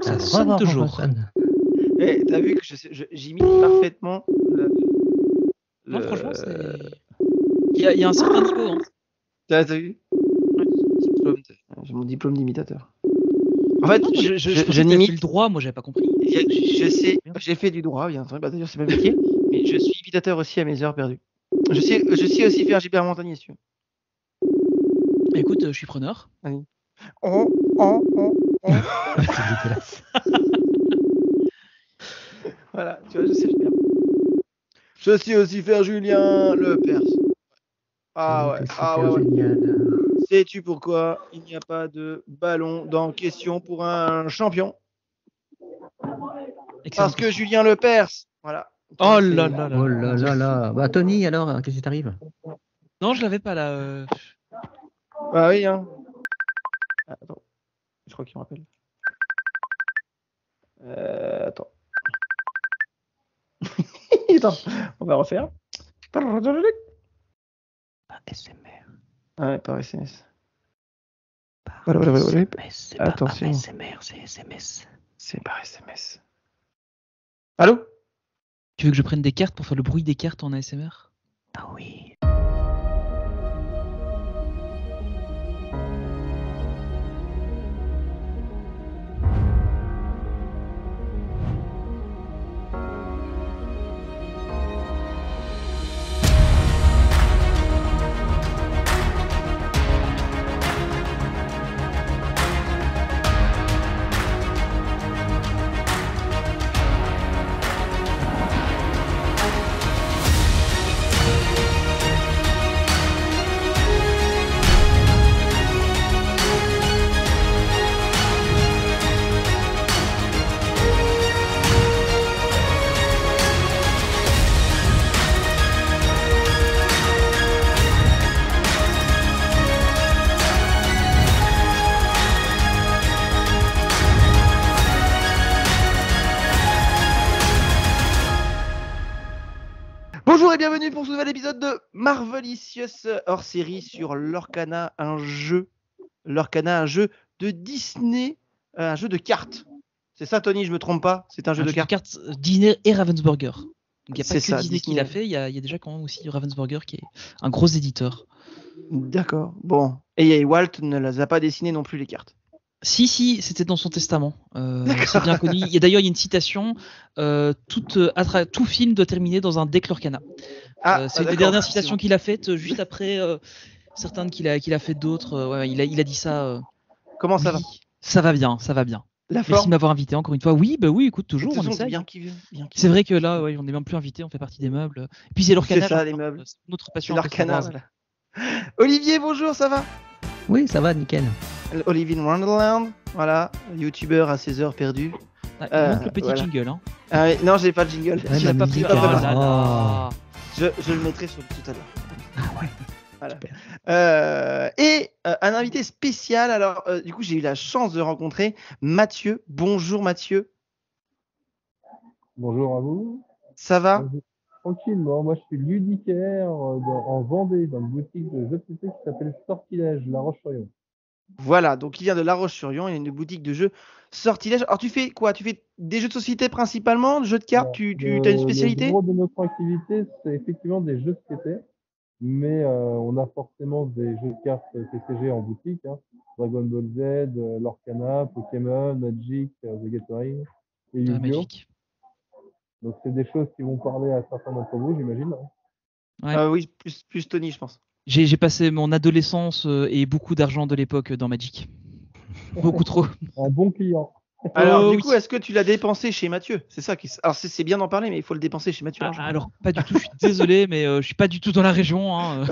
Ça sonne toujours. Et t'as vu que j'imite parfaitement Non, franchement, il y a un certain niveau. Hein. T'as vu? J'ai mon diplôme d'imitateur. En fait, je n'imite le droit, moi j'avais pas compris. Je sais, j'ai fait du droit, bien entendu. Bah, d'ailleurs, c'est pas métier, mais je suis imitateur aussi à mes heures perdues. Je sais aussi faire Gilbert Montagnier, si tu veux. Écoute, je suis preneur. Allez. C'est dégueulasse. Voilà, tu vois, je sais le faire. Je sais aussi faire Julien Lepers. Ah ouais. Sais-tu pourquoi il n'y a pas de ballon dans question pour un champion? Parce que Julien Lepers. Voilà. Oh là là. Bah Tony, alors, qu'est-ce qui t'arrive? Non, je l'avais pas là. Bah oui, hein. Attends. Je crois qu'il me rappelle. Attends. Attends, on va refaire. ASMR. Ah ouais, par SMS. SMS, c'est pas ASMR, c'est SMS. C'est par SMS. Allô? Tu veux que je prenne des cartes pour faire le bruit des cartes en ASMR? Ah oui. Bonjour et bienvenue pour ce nouvel épisode de Marvelicious hors série sur Lorcana, un jeu de Disney, un jeu de cartes. C'est ça, Tony, je me trompe pas? C'est un jeu de cartes. Disney et Ravensburger. Donc il n'y a pas que ça, Disney qui l'a fait, il y a déjà quand même aussi Ravensburger qui est un gros éditeur. D'accord, bon. Et Walt ne les a pas dessinées non plus, les cartes. Si, c'était dans son testament. C'est bien connu. D'ailleurs, il y a une citation tout film doit terminer dans un deck Lorcana. C'est une des dernières citations qu'il a faites, juste après certaines qu'il a fait d'autres. Il a dit ça. Comment ça va? Ça va bien. Merci de m'avoir invité encore une fois. Oui, écoute, toujours. On essaie. C'est vrai que là, on n'est même plus invité, on fait partie des meubles. Et puis c'est Lorcana. C'est ça, les meubles. C'est notre passion. C'est Lorcana. Voilà. Olivier, bonjour, ça va? Oui, ça va, nickel. Olivier Wonderland, voilà, youtubeur à ses heures perdues. Il manque le petit jingle, hein. Ah oui, non, j'ai pas de jingle. Tu l'as pas pris. Je le mettrai sur tout à l'heure. Ah ouais. Voilà. Et un invité spécial. Alors, du coup, j'ai eu la chance de rencontrer Mathieu. Bonjour Mathieu. Bonjour à vous. Ça va? Tranquillement. Moi, je suis ludicaire en Vendée, dans une boutique de jeux de société qui s'appelle Sortilège, La Roche-sur-Yon. Voilà, donc il vient de La Roche-sur-Yon, il y a une boutique de jeux Sortilège. Alors tu fais quoi? Tu fais des jeux de société principalement, des jeux de cartes? Tu as une spécialité? Le gros de notre activité, c'est effectivement des jeux de société, mais on a forcément des jeux de cartes TCG en boutique, hein. Dragon Ball Z, Lorcana, Pokémon, Magic, The Gathering et Yu-Gi-Oh! Donc c'est des choses qui vont parler à certains d'entre vous, j'imagine. Ouais. Oui, plus Tony, je pense. J'ai passé mon adolescence et beaucoup d'argent de l'époque dans Magic. Beaucoup trop. Un bon client. Alors, du coup, est-ce que tu l'as dépensé chez Mathieu? C'est ça qui. Alors, c'est bien d'en parler, mais il faut le dépenser chez Mathieu. Alors, pas du tout. Je suis désolé, mais je suis pas du tout dans la région. Hein.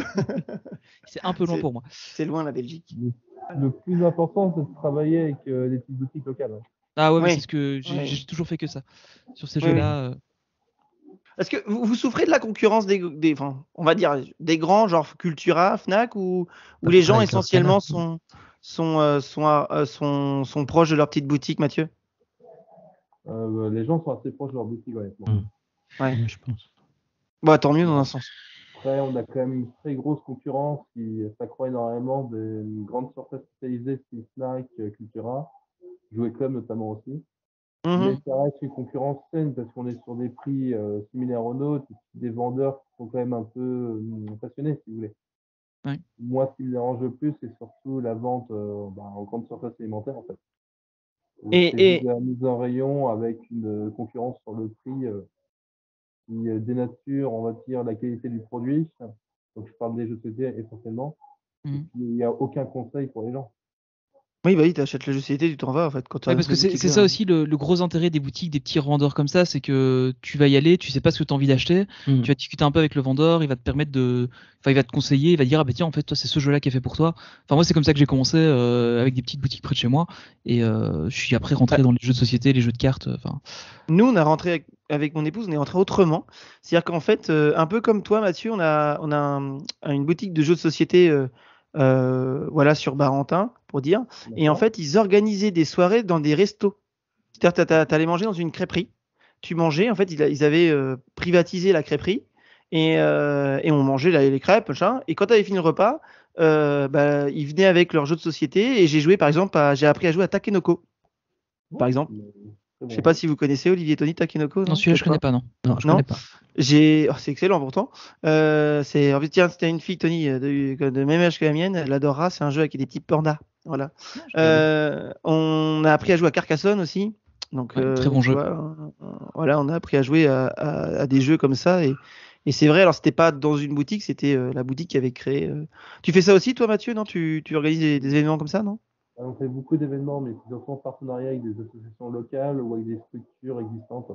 C'est un peu loin pour moi. C'est loin la Belgique. Le plus important, c'est de travailler avec des petites boutiques locales. Hein. Ah ouais, mais c'est ce que j'ai toujours fait que ça sur ces jeux-là. Est-ce que vous souffrez de la concurrence on va dire des grands, genre Cultura, Fnac, où les gens essentiellement sont proches de leur petite boutique, Mathieu? Les gens sont assez proches de leur boutique, honnêtement. Ouais, je pense. Bah, tant mieux dans un sens. Après, on a quand même une très grosse concurrence qui s'accroît énormément des grandes surfaces spécialisées, style Snack, Cultura, Jouet Club notamment aussi. Mais ça reste une concurrence saine parce qu'on est sur des prix similaires aux nôtres, des vendeurs qui sont quand même un peu passionnés, si vous voulez. Ouais. Moi, ce qui me dérange le plus, c'est surtout la vente en grande surface alimentaire, en fait. Et la mise en rayon avec une concurrence sur le prix qui dénature, on va dire, la qualité du produit. Donc, je parle des jeux de société essentiellement. Il n'y a aucun conseil pour les gens. oui, tu achètes le jeu de société, tu t'en vas en fait. Quand parce que c'est ça aussi le gros intérêt des boutiques, des petits revendeurs comme ça, c'est que tu vas y aller, tu sais pas ce que tu as envie d'acheter, tu vas discuter un peu avec le vendeur, il va te permettre il va te conseiller, il va te dire ah bah tiens en fait toi c'est ce jeu-là qui est fait pour toi. Enfin moi c'est comme ça que j'ai commencé avec des petites boutiques près de chez moi et je suis après rentré dans les jeux de société, les jeux de cartes. Nous on a rentré avec mon épouse, on est rentré autrement, c'est-à-dire qu'en fait un peu comme toi Mathieu, on a une boutique de jeux de société. Sur Barentin, pour dire. D'accord. Et en fait, ils organisaient des soirées dans des restos. C'est-à-dire que t'allais manger dans une crêperie. Tu mangeais, en fait, ils avaient privatisé la crêperie et on mangeait les crêpes, machin. Et quand t'avais fini le repas, ils venaient avec leurs jeux de société et j'ai joué, par exemple, j'ai appris à jouer à Takenoko, par exemple. Je sais pas si vous connaissez Olivier Tony Takenoko. Non, celui-là je connais pas, non. Non, je connais pas. C'est excellent pourtant. En fait, tiens, c'était une fille Tony de même âge que la mienne, elle adorera. C'est un jeu avec des petits pandas. Voilà. On a appris à jouer à Carcassonne aussi. Donc très bon jeu. Voilà, on a appris à jouer à des jeux comme ça et c'est vrai. Alors c'était pas dans une boutique, c'était la boutique qui avait créé. Tu fais ça aussi, toi, Mathieu? Non, tu organises des événements comme ça, non? On fait beaucoup d'événements, mais c'est en partenariat avec des associations locales ou avec des structures existantes.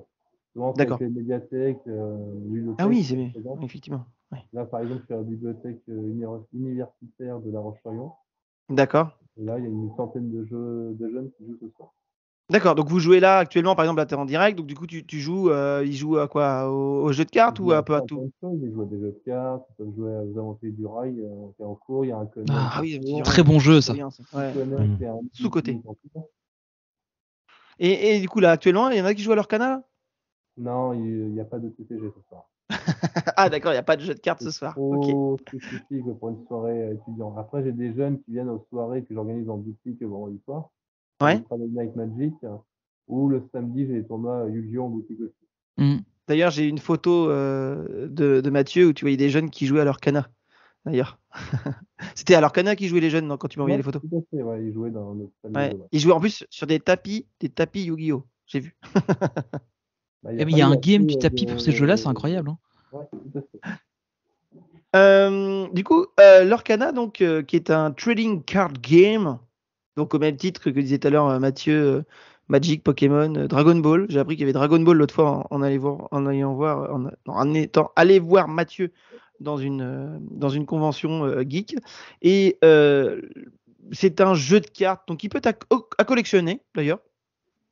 Souvent, avec les médiathèques, Ah oui, c'est effectivement. Ouais. Là, par exemple, je suis à la bibliothèque universitaire de La Roche-sur-Yon. D'accord. Et là, il y a une centaine de jeunes qui jouent ce soir. D'accord, donc vous jouez là actuellement, par exemple, là, tu es en direct, donc du coup, tu joues, ils jouent à quoi? Au jeu de cartes ou un peu à tout? Ils jouent à des jeux de cartes, ils peuvent jouer aux Aventuriers du Rail, qui est en cours, il y a un Conan. Ah oui, très bon jeu, ça. Ouais. Sous-côté. Et du coup, là, actuellement, il y en a qui jouent à leur canal? Non, il n'y a pas de TCG ce soir. Ah d'accord, il n'y a pas de jeu de cartes ce soir. Trop spécifique pour une soirée étudiante. Après, j'ai des jeunes qui viennent aux soirées que j'organise en boutique vendredi soir. Ouais. Friday Night Magic. Ou le samedi, j'ai les tournois Yu-Gi-Oh en boutique aussi. D'ailleurs, j'ai une photo de Mathieu où tu voyais des jeunes qui jouaient à leur cana. D'ailleurs. C'était à leur cana qu'ils jouaient les jeunes, non, quand tu m'envoyais les photos. Tout à fait, ouais, ils jouaient dans notre famille. Ouais. Ils jouaient en plus sur des tapis Yu-Gi-Oh, j'ai vu. Il y a un game du tapis pour ces jeux-là, c'est incroyable. Hein. Ouais, tout à fait. Du coup, l'Orcana, donc, qui est un trading card game, donc au même titre que disait tout à l'heure Mathieu, Magic, Pokémon, Dragon Ball. J'ai appris qu'il y avait Dragon Ball l'autre fois en étant allé voir Mathieu dans une convention geek. Et c'est un jeu de cartes, donc il peut à collectionner d'ailleurs.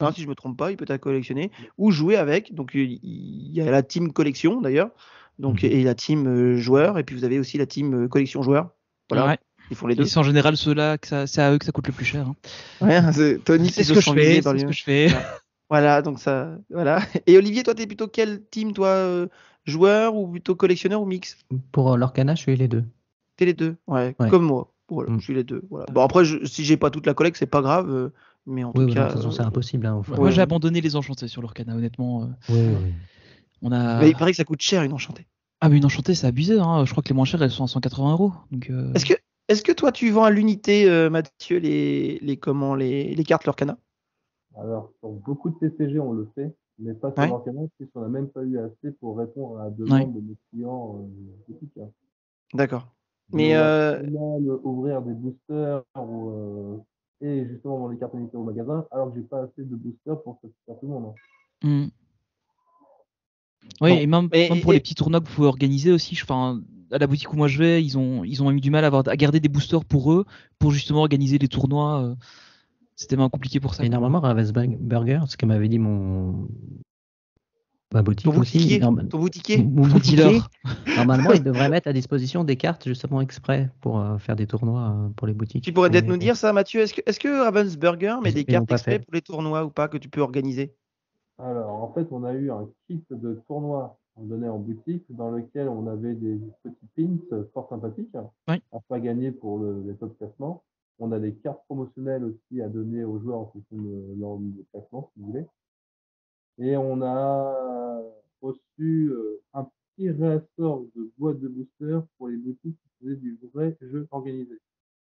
Hein, si je me trompe pas, il peut à collectionner ou jouer avec. Donc il y a la team collection d'ailleurs, donc et la team joueur, et puis vous avez aussi la team collection joueur. Voilà. Ouais. Ils font les deux. Et c'est en général ceux-là c'est à eux que ça coûte le plus cher. Hein. Ouais, Tony, c'est ce que je fais. C'est ce que je fais. Voilà, donc ça, voilà. Et Olivier, toi, t'es plutôt quel team, toi, joueur ou plutôt collectionneur ou mix? Pour l'Orcana, je suis les deux. T'es les deux, ouais. Comme moi. Voilà, je suis les deux. Voilà. Bon après, si j'ai pas toute la collecte, c'est pas grave. Mais en tout cas, de toute façon, c'est impossible. Hein, moi, j'ai abandonné les enchantés sur l'Orcana, honnêtement. On a. Mais il paraît que ça coûte cher une enchantée. Ah, mais une enchantée, c'est abusé. Hein. Je crois que les moins chères, elles sont à 180 €. Donc, Est-ce que toi, tu vends à l'unité, Mathieu, les cartes l'Orcana? Alors, sur beaucoup de TCG, on le fait, mais pas sur l'Orcana, parce qu'on n'a même pas eu assez pour répondre à la demande de nos clients. D'accord. Mais ouvrir des boosters et justement dans les cartes unité au magasin, alors que j'ai pas assez de boosters pour satisfaire tout le monde. Hein. Oui, et même pour les petits tournois que vous pouvez organiser aussi, à la boutique où moi je vais, ils ont eu du mal à garder des boosters pour eux, pour justement organiser les tournois. C'était vraiment compliqué pour ça. Et normalement, Ravensburger, ce que m'avait dit ma boutique ton aussi. Ton boutiquier Mon dealer. Normalement, il devrait mettre à disposition des cartes justement exprès pour faire des tournois pour les boutiques. Tu pourrais peut-être nous dire ça, Mathieu. Est-ce que Ravensburger met des cartes exprès pour les tournois ou pas que tu peux organiser? Alors, en fait, on a eu un kit de tournoi on donnait en boutique, dans lequel on avait des petits pins fort sympathiques Oui. à pas gagner pour les top classements. On a des cartes promotionnelles aussi à donner aux joueurs en fonction de leur classement, si vous voulez. Et on a reçu un petit réassort de boîte de booster pour les boutiques qui faisaient du vrai jeu organisé.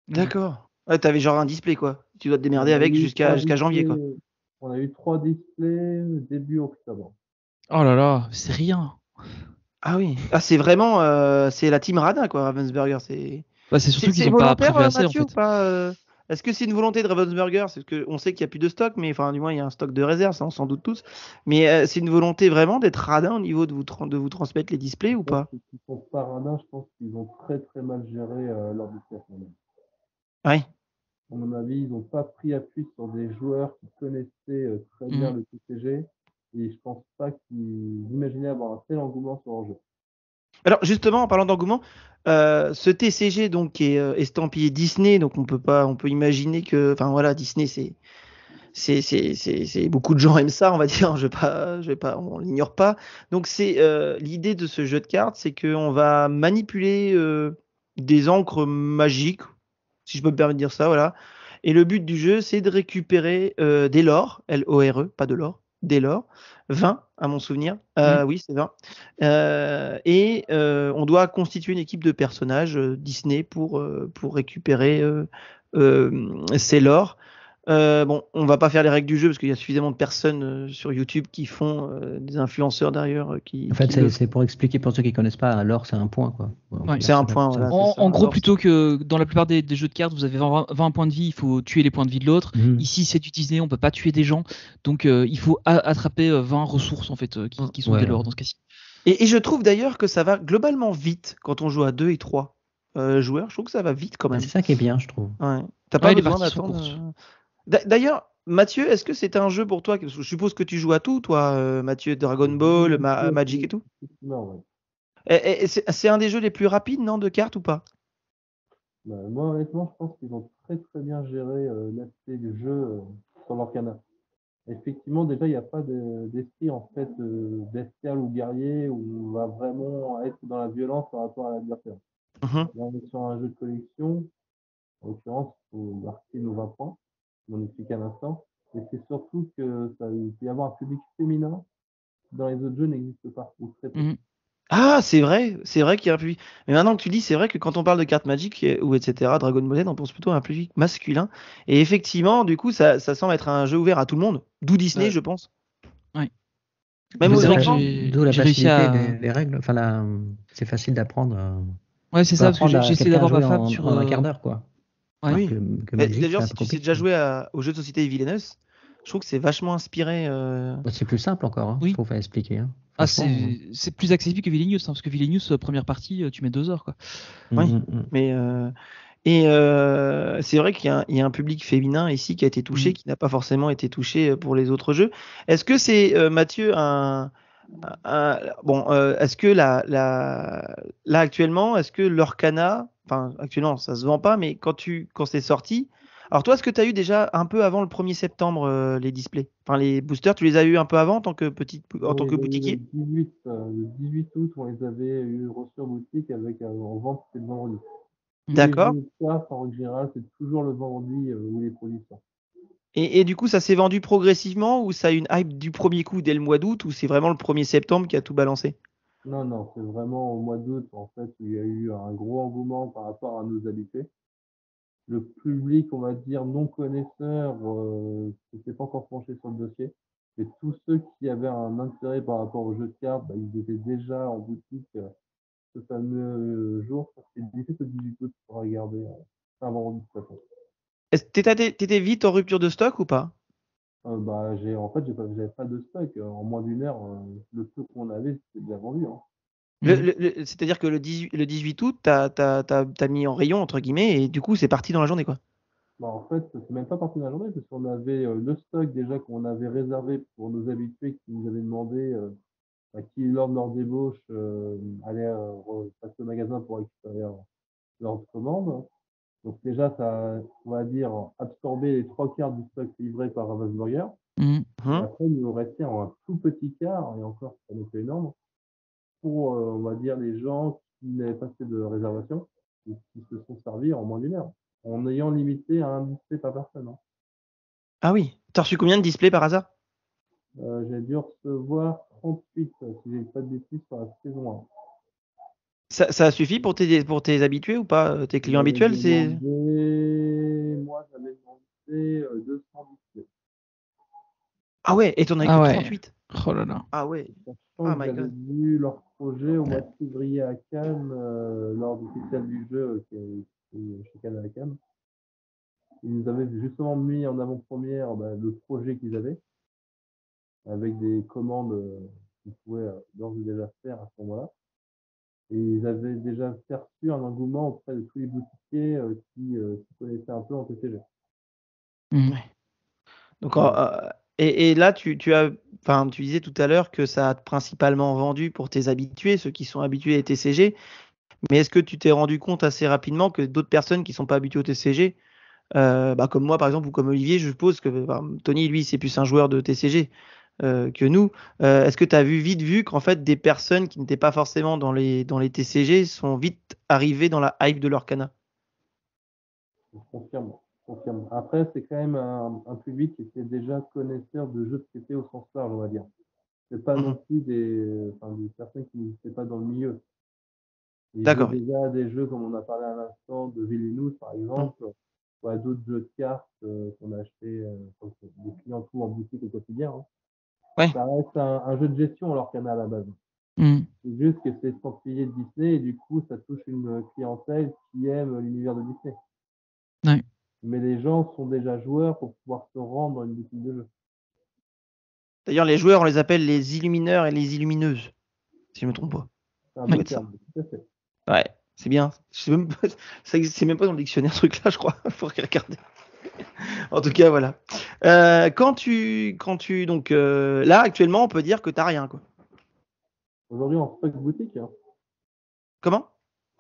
D'accord. Ouais, t'avais genre un display, quoi. Tu dois te démerder On a avec eu trois jusqu'à janvier, quoi. displays, on a eu 3 displays début octobre. Oh là là, c'est rien. Ah oui. Ah, c'est vraiment, c'est la team Radin, quoi, Ravensburger. Bah, c'est surtout qu'ils C'est n'ont pas volontaire, prévu assez en Mathieu, ou fait. pas Est-ce que c'est une volonté de Ravensburger? C'est que on sait qu'il n'y a plus de stock, mais enfin, du moins, il y a un stock de réserve, ça, on s'en doute tous. Mais c'est une volonté vraiment d'être radin au niveau de de vous transmettre les displays ou pas? Ceux qui sont paradins, je pense qu'ils ont très très mal géré leur déplacement. Oui. À mon avis, ils n'ont pas pris appui sur des joueurs qui connaissaient très bien Mhm. le TCG et je pense pas qu'ils imaginaient avoir un tel engouement sur leur jeu. Alors justement, en parlant d'engouement, ce TCG donc qui est estampillé Disney, donc on peut imaginer que, enfin voilà, Disney c'est beaucoup de gens aiment ça, on va dire. Je vais pas, on l'ignore pas. Donc c'est l'idée de ce jeu de cartes, c'est qu'on va manipuler des encres magiques, si je peux me permettre de dire ça, voilà. Et le but du jeu, c'est de récupérer des lores, L-O-R-E, pas de l'or, des lores, 20 à mon souvenir. Mhm. Oui, c'est 20. Et on doit constituer une équipe de personnages Disney pour récupérer ces lores. Bon, on va pas faire les règles du jeu parce qu'il y a suffisamment de personnes sur YouTube qui font des influenceurs derrière En fait, qui le c'est pour expliquer pour ceux qui connaissent pas, l'or, c'est un point, quoi. On peut Ouais. dire c'est ça un point, comme ça. voilà, c'est ça. En gros, Alors, plutôt que dans la plupart des jeux de cartes, vous avez 20 points de vie, il faut tuer les points de vie de l'autre. Mhm. Ici, c'est du Disney, on peut pas tuer des gens. Donc, il faut attraper 20 ressources en fait, qui sont des Ouais. lores dans ce cas-ci. et je trouve d'ailleurs que ça va globalement vite quand on joue à 2 et 3 joueurs. Je trouve que ça va vite quand Bah, même. c'est ça qui est bien, je trouve. Ouais. T'as pas Ouais, les besoin parties sont d'attendre. courtes. D'ailleurs, Mathieu, est-ce que c'est un jeu pour toi? Je suppose que tu joues à tout, toi, Mathieu, Dragon Ball, Magic et tout. Non, ouais. Et c'est un des jeux les plus rapides, non, de cartes ou pas? Bah, moi, honnêtement, je pense qu'ils ont très très bien géré l'aspect du jeu sur leur canal. Effectivement, déjà, il n'y a pas d'esprit en fait bestial ou guerrier où on va vraiment être dans la violence par rapport à l'adversaire. Mhm. Là, on est sur un jeu de collection. En l'occurrence, il faut marquer nos 20 points. On en explique un instant. Et c'est surtout que ça, il peut y avoir un public féminin qui, dans les autres jeux, n'existe pas, ou très peu. Mhm. Ah, c'est vrai qu'il y a un public. Mais maintenant que tu dis, c'est vrai que quand on parle de cartes Magic ou etc., Dragon Ball Z, on pense plutôt à un public masculin. Et effectivement, du coup, ça semble être un jeu ouvert à tout le monde. D'où Disney, Ouais. je pense. Ouais. Même Mais D'où c'est aux la, vrai que enfants. d'où la j'ai réussi facilité à. des règles. Enfin, c'est facile d'apprendre. Ouais, Tu c'est peux ça, parce que apprendre à j'ai essayé quelqu'un à d'avoir ma jouer femme sur. en un quart d'heure, quoi. Ouais. Alors Oui. que Mais Magic, c'est d'ailleurs, un si peu tu sais compliqué. déjà jouer au jeu de société Villainous, je trouve que c'est vachement inspiré. Bah, c'est plus simple encore, hein, je Oui. trouve, à expliquer. Hein. Ah, Franchement. c'est plus accessible que Vilenius, hein, parce que Vilenius, première partie, tu mets 2 heures, quoi. Oui. Mm, mm, mm. Mais c'est vrai il y a un public féminin ici qui a été touché, Mhm. qui n'a pas forcément été touché pour les autres jeux. Est-ce que c'est, Mathieu, bon, est-ce que là actuellement, est-ce que l'Orcana, enfin actuellement ça se vend pas, mais quand c'est sorti, alors toi, est-ce que tu as eu déjà un peu avant le 1er septembre les displays, enfin les boosters, tu les as eu un peu avant en On tant les que a eu boutiquier? le 18 août, on les avait eu reçus en boutique avec en vente, c'était le vendredi. Tous les D'accord. jeux de cartes, en règle générale, c'est toujours le vendredi où les produits sortent. Et du coup, ça s'est vendu progressivement ou ça a eu une hype du premier coup dès le mois d'août ou c'est vraiment le 1er septembre qui a tout balancé? Non, non, c'est vraiment au mois d'août, en fait, où il y a eu un gros engouement par rapport à nos habitués. Le public, on va dire, non connaisseur, ne s'est pas encore penché sur le dossier. Et tous ceux qui avaient un intérêt par rapport au jeu de cartes, bah, ils étaient déjà en boutique ce fameux jour. C'est le 17 au 18 août pour regarder. C'est un vendredi de toute façon. T'étais vite en rupture de stock ou pas? Bah, en fait, j'avais pas de stock. En moins d'une heure, le peu qu'on avait, c'était déjà vendu. Hein. Mhm. C'est-à-dire que le 18 août, t'as mis en rayon, entre guillemets, et du coup, c'est parti dans la journée, quoi. Bah, en fait, c'est même pas parti de la journée, parce qu'on avait le stock déjà qu'on avait réservé pour nos habitués qui nous avaient demandé qui, lors de leur débauche, allaient passer au magasin pour récupérer leur commande. Donc déjà, ça a, on va dire, absorbé les 3 quarts du stock livré par Ravensburger. Mhm. Et Mhm. après, il nous restait un tout petit quart, et encore, c'est pas non plus énorme, pour, on va dire, les gens qui n'avaient pas fait de réservation et qui se sont servis en moins d'une heure, en ayant limité à un display par personne. Hein. Ah oui. T'as reçu combien de displays par hasard? J'ai dû recevoir 38, si j'ai pas de bêtises, sur la saison 1. Ça suffit pour tes habitués ou pas? Tes clients habituels, c'est. Moi, j'avais demandé 200 displays. Ah ouais, et t'en as Ah que ouais. 38. Oh là là. Ah ouais. Sachant Oh que my j'avais god. vu leur projet au mois de février à Cannes, lors du festival du jeu qui est chez Cannes à la Cannes. Ils nous avaient justement mis en avant-première le projet qu'ils avaient, avec des commandes qu'ils pouvaient d'ores et déjà faire à ce moment-là. Et ils avaient déjà perçu un engouement auprès de tous les boutiquiers qui se connaissaient un peu en TCG. Ouais. Donc, et là, tu disais tout à l'heure que ça a principalement vendu pour tes habitués, ceux qui sont habitués à TCG. Mais est-ce que tu t'es rendu compte assez rapidement que d'autres personnes qui sont pas habituées au TCG, comme moi par exemple ou comme Olivier, je suppose que Tony, lui, c'est plus un joueur de TCG que nous. Est-ce que tu as vite vu qu'en fait des personnes qui n'étaient pas forcément dans les TCG sont vite arrivées dans la hype de l'Orcana? Je confirme. Après, c'est quand même un public qui était déjà connaisseur de jeux de société au sens large, on va dire. C'est pas non plus des personnes qui n'étaient pas dans le milieu. Ils jouaient D'accord. déjà à des jeux comme on a parlé à l'instant de Villeneuve, par exemple, ou à d'autres jeux de cartes qu'on a acheté des clients tout en boutique au quotidien. Hein. Ouais. Ça reste un jeu de gestion alors qu'il y en a à la base. C'est juste que c'est estampillé de Disney et du coup, ça touche une clientèle qui aime l'univers de Disney. Ouais. Mais les gens sont déjà joueurs pour pouvoir se rendre dans une boutique de jeu. D'ailleurs, les joueurs, on les appelle les illumineurs et les illumineuses, si je ne me trompe pas. C'est un bon terme, tout à fait. Ouais, c'est bien. Ça n'existe même pas dans le dictionnaire, ce truc-là, je crois. Il faudrait regarder. En tout cas, voilà. Donc, là, actuellement, on peut dire que tu n'as rien, quoi. Aujourd'hui, en stock boutique. Hein. Comment?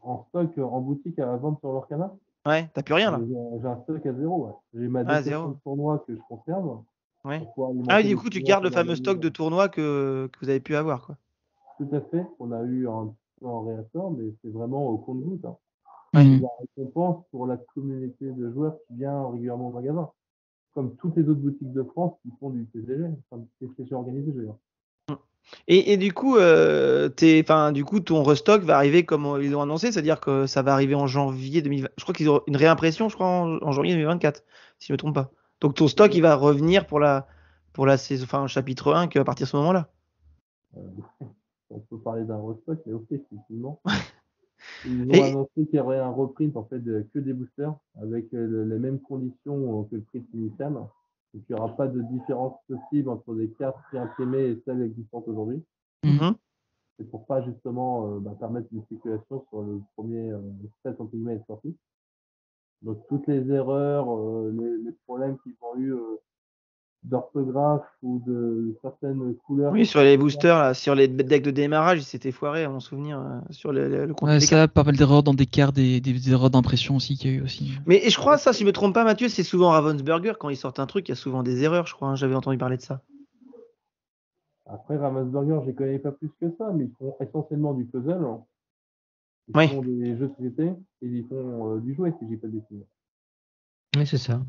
En stock en boutique à vendre sur l'Orcana. Ouais, t'as plus rien, là. J'ai un stock à 0. Ouais. J'ai ma déception de tournoi que je conserve. Ouais. Ah, du coup, tu gardes le fameux stock de tournoi que vous avez pu avoir, quoi. Tout à fait. On a eu un peu en réassort, mais c'est vraiment au compte-gouttes. Hein. Ouais. C'est la récompense pour la communauté de joueurs qui vient régulièrement au magasin. Comme toutes les autres boutiques de France qui font du TCG, enfin du TCG organisé, je veux dire. Et du coup, ton restock va arriver comme ils ont annoncé, c'est-à-dire que ça va arriver en janvier 2020. Je crois qu'ils ont une réimpression, je crois, en janvier 2024, si je ne me trompe pas. Donc ton stock, il va revenir pour la saison, enfin, chapitre 1 qu'à partir de ce moment-là. On peut parler d'un restock, mais ok, effectivement. Ils ont annoncé qu'il y aurait un reprint en fait que des boosters avec les mêmes conditions que le prix initial. Donc il n'y aura pas de différence possible entre les cartes imprimées et celles existantes aujourd'hui. C'est pour pas justement permettre une spéculation sur le premier set entre guillemets sorti. Donc toutes les erreurs, les problèmes qu'ils ont eu d'orthographe ou de certaines couleurs. Oui, sur les boosters, là, sur les decks de démarrage, ils s'étaient foirés, à mon souvenir, sur le contenu des cartes. Pas mal d'erreurs dans des cartes, des erreurs d'impression aussi qu'il y a eu aussi. Mais je crois, ça, si je me trompe pas, Mathieu, c'est souvent Ravensburger, quand ils sortent un truc, il y a souvent des erreurs, je crois, hein, j'avais entendu parler de ça. Après, Ravensburger, je ne connais pas plus que ça, mais ils font essentiellement du puzzle. Ils font des jeux de société et ils font du jouet, si je dis pas de bêtises. Oui, c'est ça.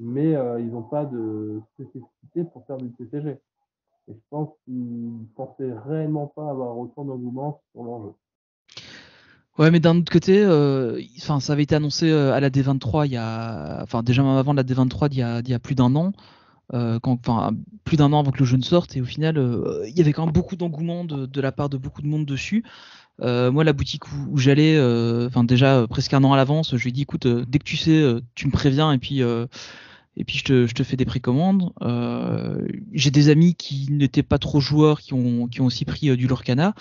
Mais ils n'ont pas de spécificité pour faire du TCG. Et je pense qu'ils ne pensaient réellement pas avoir autant d'engouement sur leur jeu. Ouais, mais d'un autre côté, ça avait été annoncé à la D23 déjà même avant la D23 d'il y a plus d'un an. Plus d'un an avant que le jeu ne sorte, et au final il y avait quand même beaucoup d'engouement de la part de beaucoup de monde dessus. Moi, la boutique où j'allais, déjà presque un an à l'avance, je lui ai dit écoute, dès que tu sais, tu me préviens et puis je te fais des précommandes. J'ai des amis qui n'étaient pas trop joueurs qui ont aussi pris du Lorcana.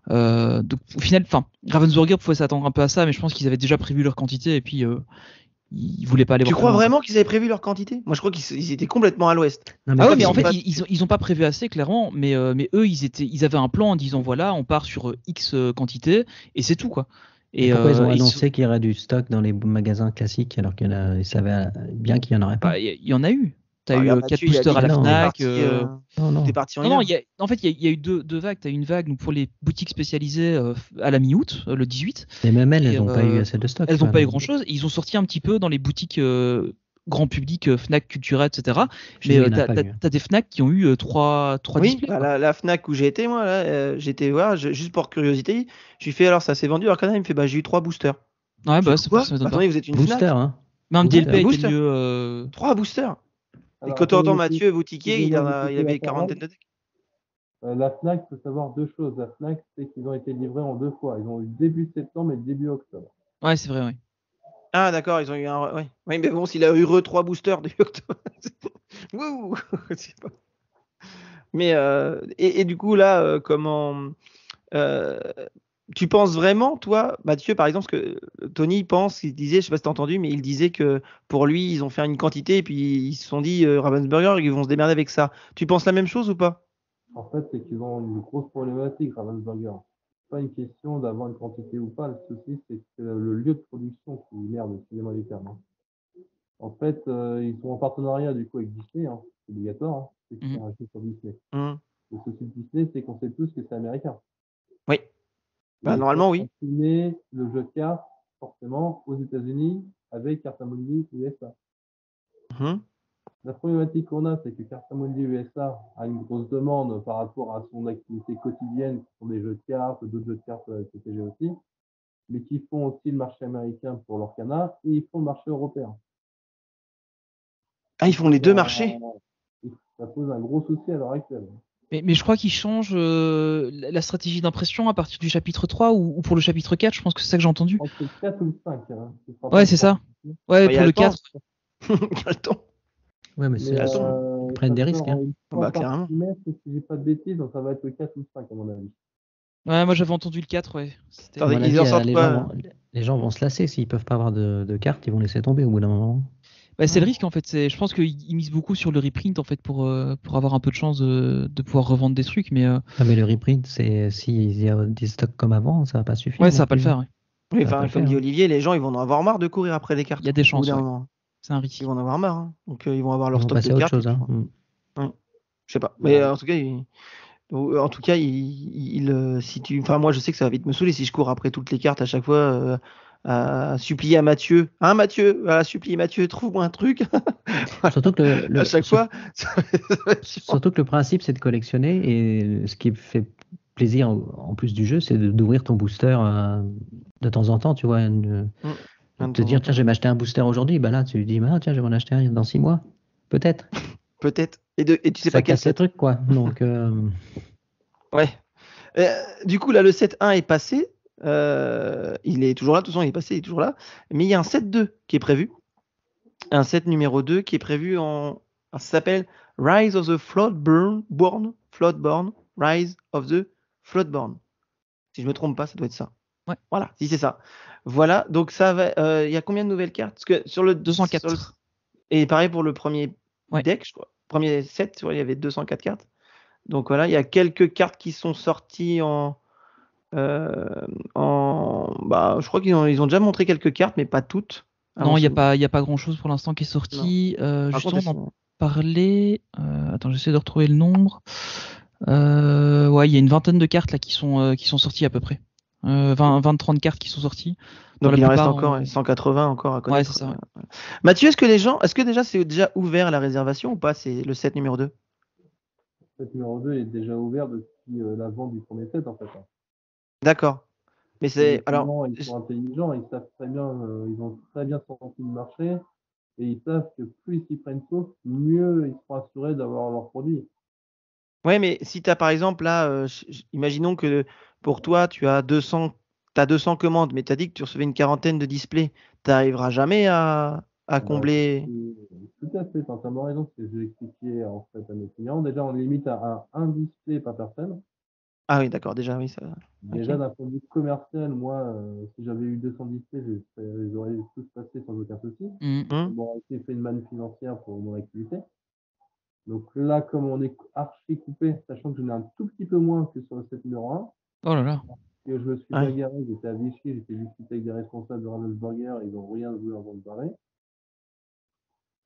Donc au final, Ravensburger pouvait s'attendre un peu à ça, mais je pense qu'ils avaient déjà prévu leur quantité et puis ils voulaient pas aller. Tu crois vraiment qu'ils avaient prévu leur quantité? Moi, je crois qu'ils étaient complètement à l'ouest. Mais en fait, ils ont pas prévu assez, clairement. Mais eux, ils avaient un plan en disant voilà, on part sur X quantité et c'est tout, quoi. Et pourquoi ils ont annoncé qu'il y aurait du stock dans les magasins classiques alors qu'ils savaient bien qu'il y en aurait pas? Il y en a eu. T'as eu Regarde, 4 Mathieu, il a boosters dit à la que t'es Fnac. parti, Non. t'es parti en Non, hiver. en fait, il y a eu deux vagues. T'as eu une vague donc, pour les boutiques spécialisées à la mi-août, le 18. Et même elles, Et, elles n'ont pas eu assez de stock. Elles n'ont quoi, pas eu donc. grand-chose. Ils ont sorti un petit peu dans les boutiques grand public, Fnac, Cultura, etc. Chez nous, Mais il n'y en a pas eu. t'as des Fnac qui ont eu 3 Oui, displays. bah, quoi. la Fnac où j'ai été, moi, là, j'étais voir, juste pour curiosité, je lui fais alors ça s'est vendu, alors Canada, il me fait bah j'ai eu 3 boosters. Ouais, Je bah dis, ça quoi m'étonne pas. Attendez, vous êtes une Booster, Fnac hein. Même Booster. DLP était Booster. mieux. 3 boosters. Et Alors, quand on entend attendez, Mathieu vous tiquer, il excusez-moi de couper avait la parole. quarantaine de decks. La Fnac, il faut savoir deux choses. La Fnac, c'est qu'ils ont été livrés en 2 fois. Ils ont eu début septembre et début octobre. Ouais, c'est vrai, ouais. Ah d'accord, ils ont eu un. Ouais. Oui, mais bon, s'il a eu 3 boosters depuis octobre. Wouh C'est pas- Mais et du coup là, comment euh, tu penses vraiment, toi, Mathieu, par exemple, parce que Tony pense, il disait, je sais pas si t'as entendu, mais il disait que pour lui, ils ont fait une quantité et puis ils se sont dit Ravensburger, ils vont se démerder avec ça. Tu penses la même chose ou pas? En fait, c'est qu'ils ont une grosse problématique, Ravensburger. C'est pas une question d'avoir une quantité ou pas. Le souci, c'est que c'est le lieu de production qui merde, excusez-moi du terme. En fait, ils sont en partenariat du coup avec Disney, hein. C'est obligatoire, hein. C'est un jeu sur Disney. Mhm. Le souci de Disney, c'est qu'on sait tous que c'est américain. Oui. Bah Et normalement ils oui. ont filmé le jeu de cartes, forcément, aux États-Unis avec Cartamundi USA. Mhm. La problématique qu'on a, c'est que Cartamundi USA a une grosse demande par rapport à son activité quotidienne, qui sont des jeux de cartes, d'autres jeux de cartes TCG aussi, mais qui font aussi le marché américain pour l'Orcana et ils font le marché européen. Ah, ils font les deux marchés. Ça pose un gros souci à l'heure actuelle. Mais je crois qu'ils changent la stratégie d'impression à partir du chapitre 3 ou pour le chapitre 4, je pense que c'est ça que j'ai entendu. Je pense que c'est le 4 ou le 5. Hein. Ouais, c'est ça. Ouais, Bah, il y pour a le le temps. 4. Il y a le temps. Ouais, mais Mais ils prennent des risques. ça Hein. sort une Bah, fois par clairement. trimestre, si je dis pas de bêtises, donc ça va être le 4 ou le 5 à mon avis. Ouais, moi j'avais entendu le 4, ouais. Attends, À mon ils avis, en sortent quoi les gens vont se lasser s'ils peuvent pas avoir de cartes, ils vont laisser tomber au bout d'un moment. Bah, c'est le risque en fait. Je pense qu'ils misent beaucoup sur le reprint en fait pour avoir un peu de chance de pouvoir revendre des trucs, mais Ah, mais le reprint, s'il y a des stocks comme avant, ça va pas suffire. ouais, non ça va pas le plus. faire. Ouais. Oui, Ça va enfin, pas le comme faire, dit hein. Olivier, les gens ils vont en avoir marre de courir après les cartes. Il y a des Au bout chances, d'un ouais. moment. C'est un risque. Ils vont en avoir marre. Hein. Donc ils vont avoir Ils leur vont stock de passer à autre cartes. chose. Et puis, Hein. ouais. Je sais pas. Mais en tout cas, si tu, enfin moi je sais que ça va vite me saouler si je cours après toutes les cartes à chaque fois à supplier à Mathieu. Hein Mathieu, à supplier Mathieu, trouve-moi un truc. Voilà. Surtout que À chaque fois. Ça va être chiant. surtout que le principe, c'est de collectionner et ce qui fait plaisir en plus du jeu, c'est d'ouvrir ton booster de temps en temps, tu vois, De te temps en dire, tiens, temps. je vais m'acheter un booster aujourd'hui, bah là, tu lui dis, bah, tiens, je vais m'en acheter un dans 6 mois, peut-être. Peut-être. Et tu sais Ça pas quel casse le set. truc, quoi. Donc, Ouais. Du coup, là, le set 1 est passé. Il est toujours là. De toute façon, il est passé, il est toujours là. Mais il y a un set 2 qui est prévu. Un set numéro 2 qui est prévu en. Ça s'appelle Rise of the Floodborn. Rise of the Floodborn. Si je me trompe pas, ça doit être ça. Ouais. Voilà, si c'est ça. Voilà, donc ça va. Il y a combien de nouvelles cartes? Parce que sur le 204. Et pareil pour le premier Ouais. deck, je crois. Premier set, il y avait 204 cartes. Donc voilà, il y a quelques cartes qui sont sorties bah, je crois qu'ils ont déjà montré quelques cartes, mais pas toutes. Non, il y a pas grand chose pour l'instant qui est sorti. Par contre, Justement, on en parlait. Attends, j'essaie de retrouver le nombre. Ouais, il y a une vingtaine de cartes là qui sont sorties à peu près. 20-30 cartes qui sont sorties. Donc il en reste encore 180 encore à connaître. Ouais, c'est ça. Ouais. Mathieu, est-ce que déjà c'est déjà ouvert à la réservation ou pas? C'est le set numéro 2. Le set numéro 2 est déjà ouvert depuis la vente du premier set en fait. D'accord. Mais c'est alors. Ils sont intelligents, ils savent très bien, ils ont très bien senti le marché et ils savent que plus ils s'y prennent tôt, mieux ils seront assurés d'avoir leurs produits. Ouais, mais si tu as par exemple là, imaginons que pour toi tu as 200 commandes, mais tu as dit que tu recevais une quarantaine de displays, tu n'arriveras jamais à combler. Tout à fait, tu as entièrement raison, ce que je vais expliquer en fait à mes clients. Déjà, on limite à un display par personne. Ah oui, d'accord, déjà, oui. Ça... Déjà, Ok. d'un point de vue commercial, moi, si j'avais eu 200 displays, les aurais tous passés sans aucun souci. Hum, Bon, j'ai fait une manne financière pour mon activité. Donc là, comme on est archi coupé, sachant que j'en ai un tout petit peu moins que sur le set numéro 1, Oh là là. que je me suis Ouais. bagarré, j'étais à Vichy, j'étais discuté avec des responsables de Ravensburger, ils n'ont rien voulu avant de barrer.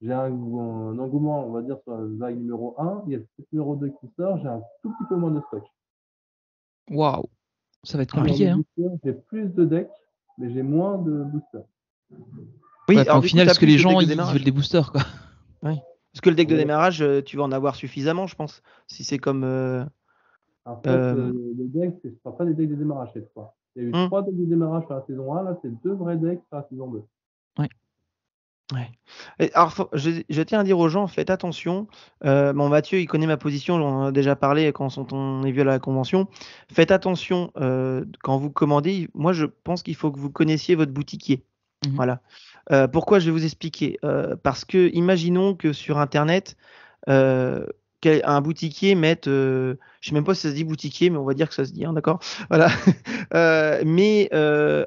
j'ai un engouement, on va dire, sur la vague numéro 1. Il y a le set numéro 2 qui sort, j'ai un tout petit peu moins de stock. Waouh, ça va être Sur les compliqué. Hein. boosters, j'ai plus de decks, mais j'ai moins de boosters. Oui, Ouais, alors au du coup, final, t'as parce que plus les de gens, deck de ils démarrage. veulent des boosters, quoi. Oui. Parce que le deck de Ouais. démarrage, tu vas en avoir suffisamment, je pense. Si c'est comme. En fait, Euh, les decks, ce ne sera pas des decks de démarrage cette fois. Il y a eu hmm, 3 decks de démarrage sur la saison 1, là, c'est 2 vrais decks sur la saison 2. ouais. Et alors, je tiens à dire aux gens, faites attention. Bon, Mathieu, il connaît ma position, on en a déjà parlé quand on est vu à la convention. Faites attention quand vous commandez. Moi, je pense qu'il faut que vous connaissiez votre boutiquier. Mhm. Voilà. Pourquoi je vais vous expliquer parce que imaginons que sur Internet, un boutiquier mette, je sais même pas si ça se dit boutiquier, mais on va dire que ça se dit, hein, d'accord? Voilà. Mais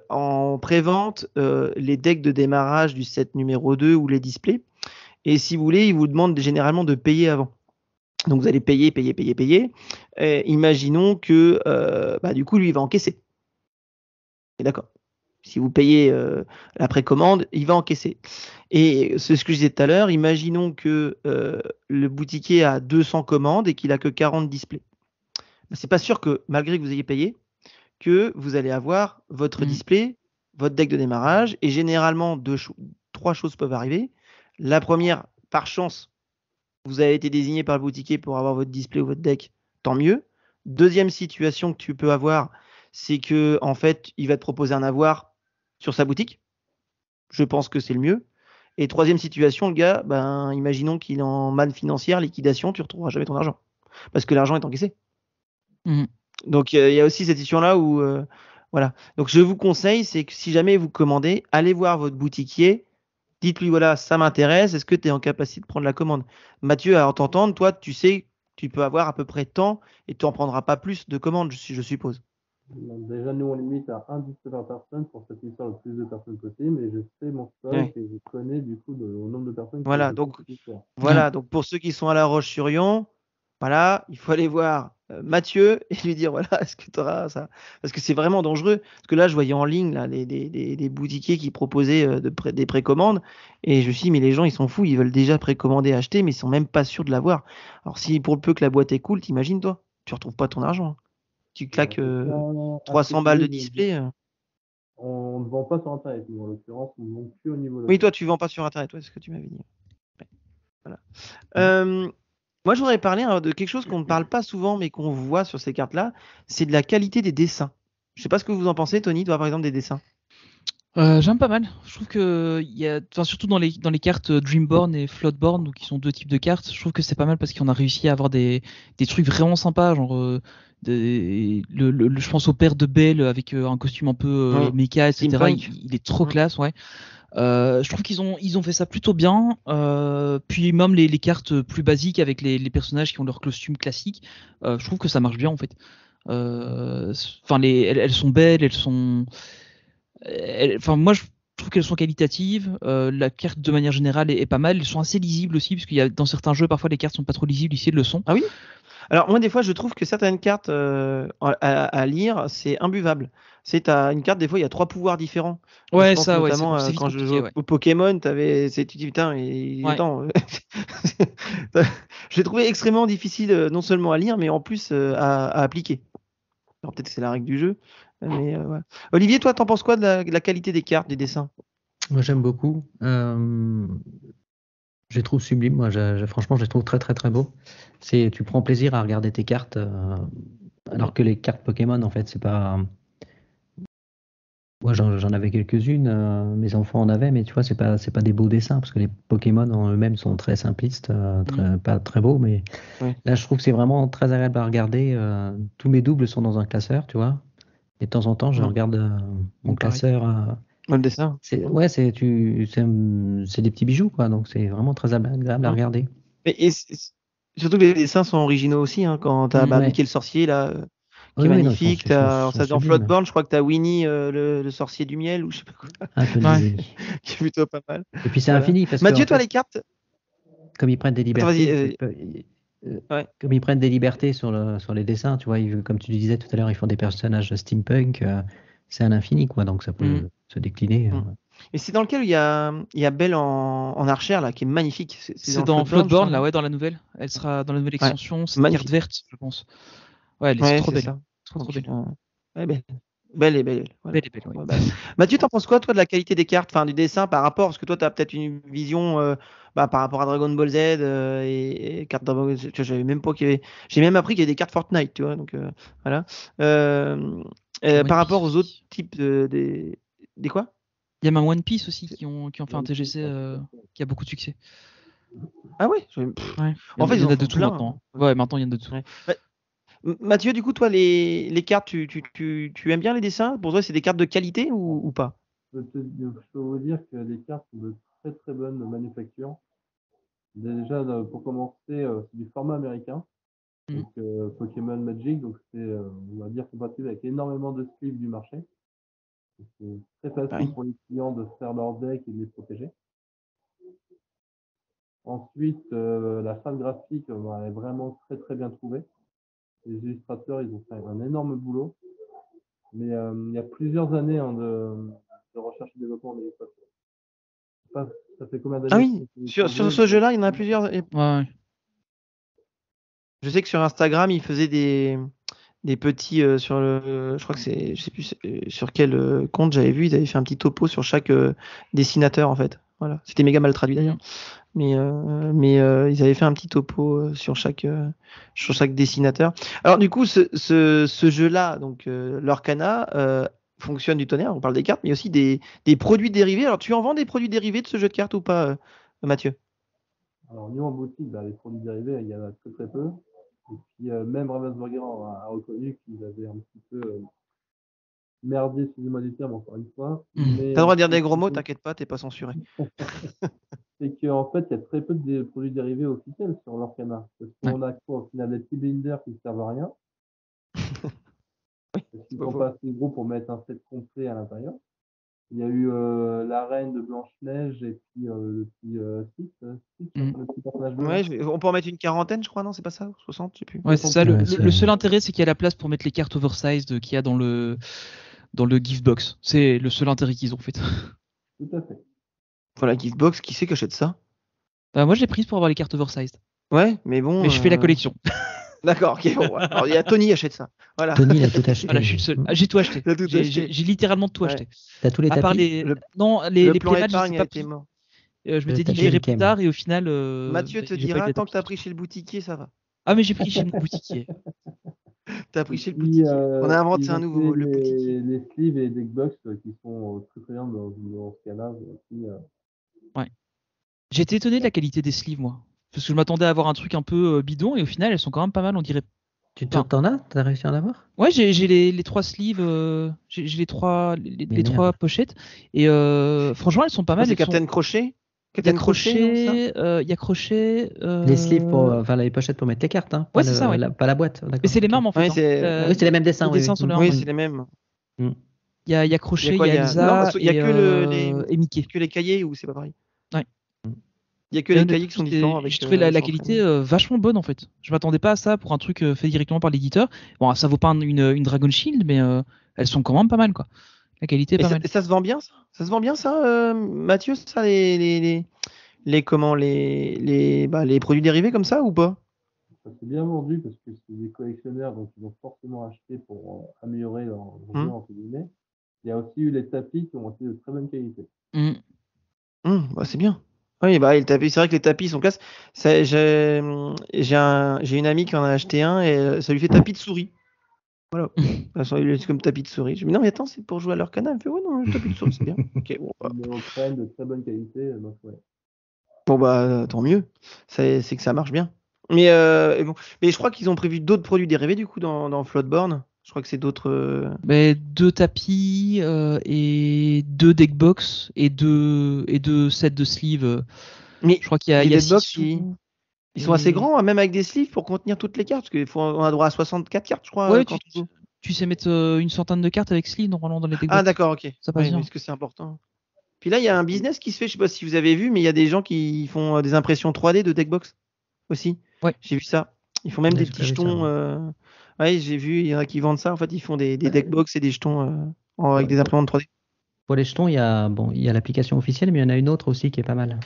en prévente les decks de démarrage du set numéro 2 ou les displays. Et si vous voulez, ils vous demandent généralement de payer avant. Donc vous allez payer. Imaginons que du coup, lui, il va encaisser. Et d'accord. Si vous payez la précommande, il va encaisser. Et c'est ce que je disais tout à l'heure. Imaginons que le boutiquier a 200 commandes et qu'il a que 40 displays. C'est pas sûr que, malgré que vous ayez payé, que vous allez avoir votre display, votre deck de démarrage. Et généralement, trois choses peuvent arriver. La première, par chance, vous avez été désigné par le boutiquier pour avoir votre display ou votre deck, tant mieux. Deuxième situation que tu peux avoir, c'est que en fait, il va te proposer un avoir sur sa boutique. Je pense que c'est le mieux. Et troisième situation, le gars, imaginons qu'il est en manne financière, liquidation, tu ne retrouveras jamais ton argent. Parce que l'argent est encaissé. Mhm. Donc il y a aussi cette situation-là où voilà. Donc je vous conseille, c'est que si jamais vous commandez, allez voir votre boutiquier, dites-lui voilà, ça m'intéresse, est-ce que tu es en capacité de prendre la commande? Mathieu, à t'entendre, toi, tu sais, tu peux avoir à peu près tant et tu n'en prendras pas plus de commandes, je suppose. Donc, déjà, nous, on limite à un display par personne pour satisfaire le plus de personnes possible, mais je sais mon stock Ouais. et je connais du coup le nombre de personnes Voilà, que donc je peux faire. voilà, donc pour ceux qui sont à La Roche-sur-Yon, voilà, il faut aller voir Mathieu et lui dire voilà, est-ce que tu auras ça? Parce que c'est vraiment dangereux. Parce que là, je voyais en ligne là, des boutiquiers qui proposaient des précommandes et je me suis dit, mais les gens, ils sont fous, ils veulent déjà précommander, acheter, mais ils sont même pas sûrs de l'avoir. Alors, si pour le peu que la boîte est cool, t'imagines, toi, tu retrouves pas ton argent. Hein. Tu claques 300 balles de display. On ne vend pas sur Internet, nous, en l'occurrence, on ne vend que au niveau local. Oui, toi, tu vends pas sur Internet, ouais, c'est ce que tu m'avais dit. Ouais. Voilà. Moi, je voudrais parler de quelque chose qu'on ne parle pas souvent, mais qu'on voit sur ces cartes-là, c'est de la qualité des dessins. Je sais pas ce que vous en pensez, Tony, toi, par exemple, des dessins. J'aime pas mal. Je trouve que surtout dans les cartes Dreamborn et Floatborn, donc qui sont deux types de cartes, je trouve que c'est pas mal parce qu'on a réussi à avoir des trucs vraiment sympas, genre je pense au père de Belle avec un costume un peu méca, etc. Il est trop classe, ouais. Je trouve qu'ils ont fait ça plutôt bien. Puis même les cartes plus basiques avec les personnages qui ont leur costume classique, je trouve que ça marche bien en fait. Enfin, elles sont belles, elles sont. Enfin, moi, je trouve qu'elles sont qualitatives. La carte, de manière générale, est pas mal. Elles sont assez lisibles aussi, parce qu'il y a dans certains jeux, parfois, les cartes sont pas trop lisibles. Ici, elles le sont. Ah oui? Alors, moi, des fois, je trouve que certaines cartes à lire, c'est imbuvable. T'as une carte, des fois, il y a 3 pouvoirs différents. Ouais, je pense ça, notamment ouais, quand je jouais au Pokémon, tu dis, putain, attends. Je l'ai trouvé extrêmement difficile, non seulement à lire, mais en plus à appliquer. Alors, peut-être que c'est la règle du jeu. Mais ouais. Olivier, toi, t'en penses quoi de la qualité des cartes, des dessins? Moi, j'aime beaucoup. Je les trouve sublimes. Moi, franchement, je les trouve très, très, très beaux. Tu prends plaisir à regarder tes cartes, alors que les cartes Pokémon, en fait, c'est pas. Moi, j'en avais quelques-unes. Mes enfants en avaient, mais tu vois, c'est pas des beaux dessins parce que les Pokémon en eux-mêmes sont très simplistes, pas très beaux. Mais là, je trouve que c'est vraiment très agréable à regarder. Tous mes doubles sont dans un classeur, tu vois. Et de temps en temps, je regarde mon classeur. Le dessin. C'est des petits bijoux, quoi. Donc c'est vraiment très agréable à regarder. Surtout que les dessins sont originaux aussi. Hein, quand t'as Mickey le sorcier là, qui est magnifique. Dans Floatborn, je crois que t'as Winnie le sorcier du miel ou je sais pas quoi. Qui est plutôt pas mal. Et puis c'est infini parce Mathieu, que toi, les cartes. Comme ils prennent des libertés. Comme ils prennent des libertés sur les dessins, tu vois, comme tu le disais tout à l'heure, ils font des personnages steampunk, c'est un infini, quoi, donc ça peut se décliner. Et c'est dans lequel il y a Belle en archère, là, qui est magnifique. C'est dans Floodborne, là, ouais, dans la nouvelle. Elle sera dans la nouvelle extension. C'est une carte verte, je pense. Ouais, elle est trop belle. Trop belle. Ouais, belle et belle. Voilà. Belle, ouais. Mathieu, t'en penses quoi, toi, de la qualité des cartes, du dessin par rapport, parce que toi, t'as peut-être une vision par rapport à Dragon Ball Z et cartes Dragon Ball Z. J'avais même pas j'ai même appris qu'il y avait des cartes Fortnite, tu vois, donc voilà. Par rapport aux autres types des quoi? Il y a même One Piece aussi qui ont fait un TGC qui a beaucoup de succès. Ah ouais, En fait, il y en a de tout maintenant. Ouais, maintenant il y en a de tout. Mathieu, du coup, toi, les cartes, tu aimes bien les dessins? Pour toi, c'est des cartes de qualité ou pas? Je peux vous dire que les cartes sont de très très bonne manufacture. Déjà, pour commencer, c'est du format américain. Donc, Pokémon Magic, donc c'est, on va dire, compatible avec énormément de sleeves du marché. C'est très facile pour les clients de faire leur deck et de les protéger. Ensuite, la phase graphique elle est vraiment très très bien trouvée. Les illustrateurs, ils ont fait un énorme boulot. Mais il y a plusieurs années de recherche et développement en illustration. Ça fait combien d'années? Ah oui, sur ce jeu-là, il y en a plusieurs. Ouais. Je sais que sur Instagram, ils faisaient des petits sur le. Je crois que c'est. Je sais plus sur quel compte j'avais vu, ils avaient fait un petit topo sur chaque dessinateur en fait. Voilà. C'était méga mal traduit d'ailleurs. Mais ils avaient fait un petit topo sur chaque dessinateur. Alors du coup, ce jeu-là, donc l'Orcana, fonctionne du tonnerre. On parle des cartes, mais aussi des produits dérivés. Alors tu en vends des produits dérivés de ce jeu de cartes ou pas, Mathieu? Alors nous en boutique, les produits dérivés, il y en a très très peu. Et puis même Ravensburger a reconnu qu'ils avaient un petit peu merdé, excusez-moi du terme, encore une fois. T'as le droit de dire des gros mots, t'inquiète pas, t'es pas censuré. C'est qu'en fait, il y a très peu de produits dérivés officiels sur l'Orcana. Parce qu'on a quoi au final, des petits blinders qui ne servent à rien. Parce qu'ils sont pas assez gros pour mettre un set complet à l'intérieur. Il y a eu la reine de Blanche-Neige et puis le petit le petit personnage bleu. Ouais, on peut en mettre une quarantaine, je crois, non? C'est pas ça? 60, je sais plus. Ouais, c'est ça. Le seul intérêt, c'est qu'il y a la place pour mettre les cartes oversized qu'il y a dans le gift box. C'est le seul intérêt qu'ils ont fait. Tout à fait. Voilà, gift box, qui c'est qui achète ça? Moi, je l'ai prise pour avoir les cartes oversized. Ouais, mais bon. Mais je fais la collection. D'accord, ok. Bon, alors, il y a Tony qui achète ça. Voilà. Tony, il a tout acheté. Voilà, je suis le seul. J'ai tout acheté. J'ai littéralement tout acheté. T'as tous les tapis? Non, les plan playmatch, épargne je sais a pas été mort. Je m'étais dit que j'irais plus tard et au final. Mathieu te dira, tant que t'as pris chez le boutiquier, ça va. Ah, mais j'ai pris chez le boutiquier. T'as pris chez le boutiquier. On a inventé un nouveau, le boutiquier. Les sleeves et les deckbox qui sont très très bien dans ce cas-là. Ouais. J'étais étonné de la qualité des sleeves, moi. Parce que je m'attendais à avoir un truc un peu bidon et au final, elles sont quand même pas mal, on dirait. T'en as? T'as réussi à en avoir? Ouais, j'ai les 3 sleeves, j'ai les trois pochettes et franchement, elles sont pas mal. C'est Captain Crochet? Il y a Crochet, il y a Crochet. Les sleeves les pochettes pour mettre les cartes, hein. Ouais, c'est ça, ouais. Pas la boîte. Mais c'est les mêmes en fait. Oui, c'est les mêmes dessins. Les dessins sont les mêmes. Oui, c'est les mêmes. Il y a Crochet, il y a Elsa, il y a que et Mickey. Que les cahiers ou c'est pas pareil? Ouais. Il y a que les cahiers qui sont différents. Je trouvais la qualité vachement bonne en fait. Je m'attendais pas à ça pour un truc fait directement par l'éditeur. Bon, ça vaut pas une Dragon Shield, mais elles sont quand même pas mal quoi. La qualité est pas mal. Et ça se vend bien ça? Ça se vend bien ça, Mathieu, ça les produits dérivés comme ça ou pas? Ça s'est bien vendu parce que c'est des collectionneurs, donc ils ont forcément acheté pour améliorer leur jeu entre guillemets. Il y a aussi eu les tapis qui ont été de très bonne qualité. C'est bien. Oui, les tapis, c'est vrai que les tapis sont classe. J'ai une amie qui en a acheté un et ça lui fait tapis de souris. Voilà. C'est comme tapis de souris. Je me dis non mais attends, c'est pour jouer à leur canal. Elle fait ouais non, le tapis de souris c'est bien. Ok, bon. Ils de très bonne qualité, donc ouais. Bon bah tant mieux. C'est que ça marche bien. Mais je crois qu'ils ont prévu d'autres produits dérivés du coup dans Floodborne. Je crois que c'est d'autres. 2 tapis et 2 deckbox et 2 sets de sleeves. Mais je crois qu'il y a les deckbox ils sont assez grands, même avec des sleeves pour contenir toutes les cartes, parce qu'on a droit à 64 cartes, je crois. Ouais, tu sais mettre une centaine de cartes avec sleeves normalement dans les deckbox. Ah d'accord, ok. Ça passe bien. Parce que c'est important. Puis là, il y a un business qui se fait, je sais pas si vous avez vu, mais il y a des gens qui font des impressions 3D de deckbox aussi. Ouais. J'ai vu ça. Ils font même des petits jetons. Ouais, j'ai vu, il y en a qui vendent ça. En fait, ils font des deckbox et des jetons avec des imprimantes 3D. Pour les jetons, il y a l'application officielle, mais il y en a une autre aussi qui est pas mal.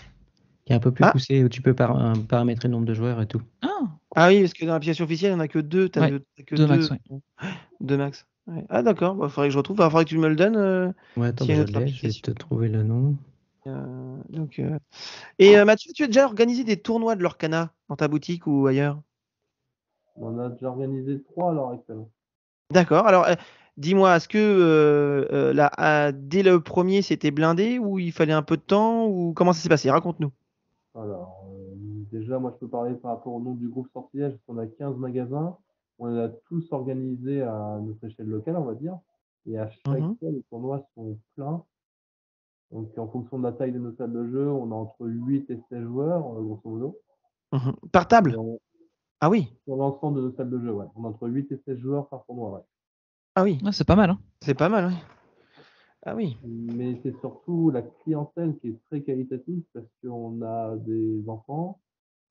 Qui est un peu plus poussée, où tu peux paramétrer le nombre de joueurs et tout. Ah oui, parce que dans l'application officielle, il n'y en a que 2. T'as que 2 max, ouais. 2 max. Ouais. Ah d'accord, il faudrait que je retrouve. Il faudrait que tu me le donnes. Ouais, attends, je vais te trouver le nom. Et Mathieu, tu as déjà organisé des tournois de l'Orcana dans ta boutique ou ailleurs? On a déjà organisé 3 à l'heure actuelle. D'accord. Alors, dis-moi, est-ce que dès le premier, c'était blindé ou il fallait un peu de temps ou comment ça s'est passé? Raconte-nous. Alors, déjà, moi, je peux parler par rapport au nom du groupe Sortilège. On a 15 magasins. On les a tous organisés à notre échelle locale, on va dire. Et à chaque fois, les tournois sont pleins. Donc, en fonction de la taille de nos salles de jeu, on a entre 8 et 16 joueurs, grosso modo. Par table? Ah oui. Sur l'ensemble de nos salles de jeu, ouais. On a entre 8 et 16 joueurs par tournoi, ouais. Ah oui. C'est pas mal, hein. C'est pas mal, oui. Ah oui. Mais c'est surtout la clientèle qui est très qualitative parce qu'on a des enfants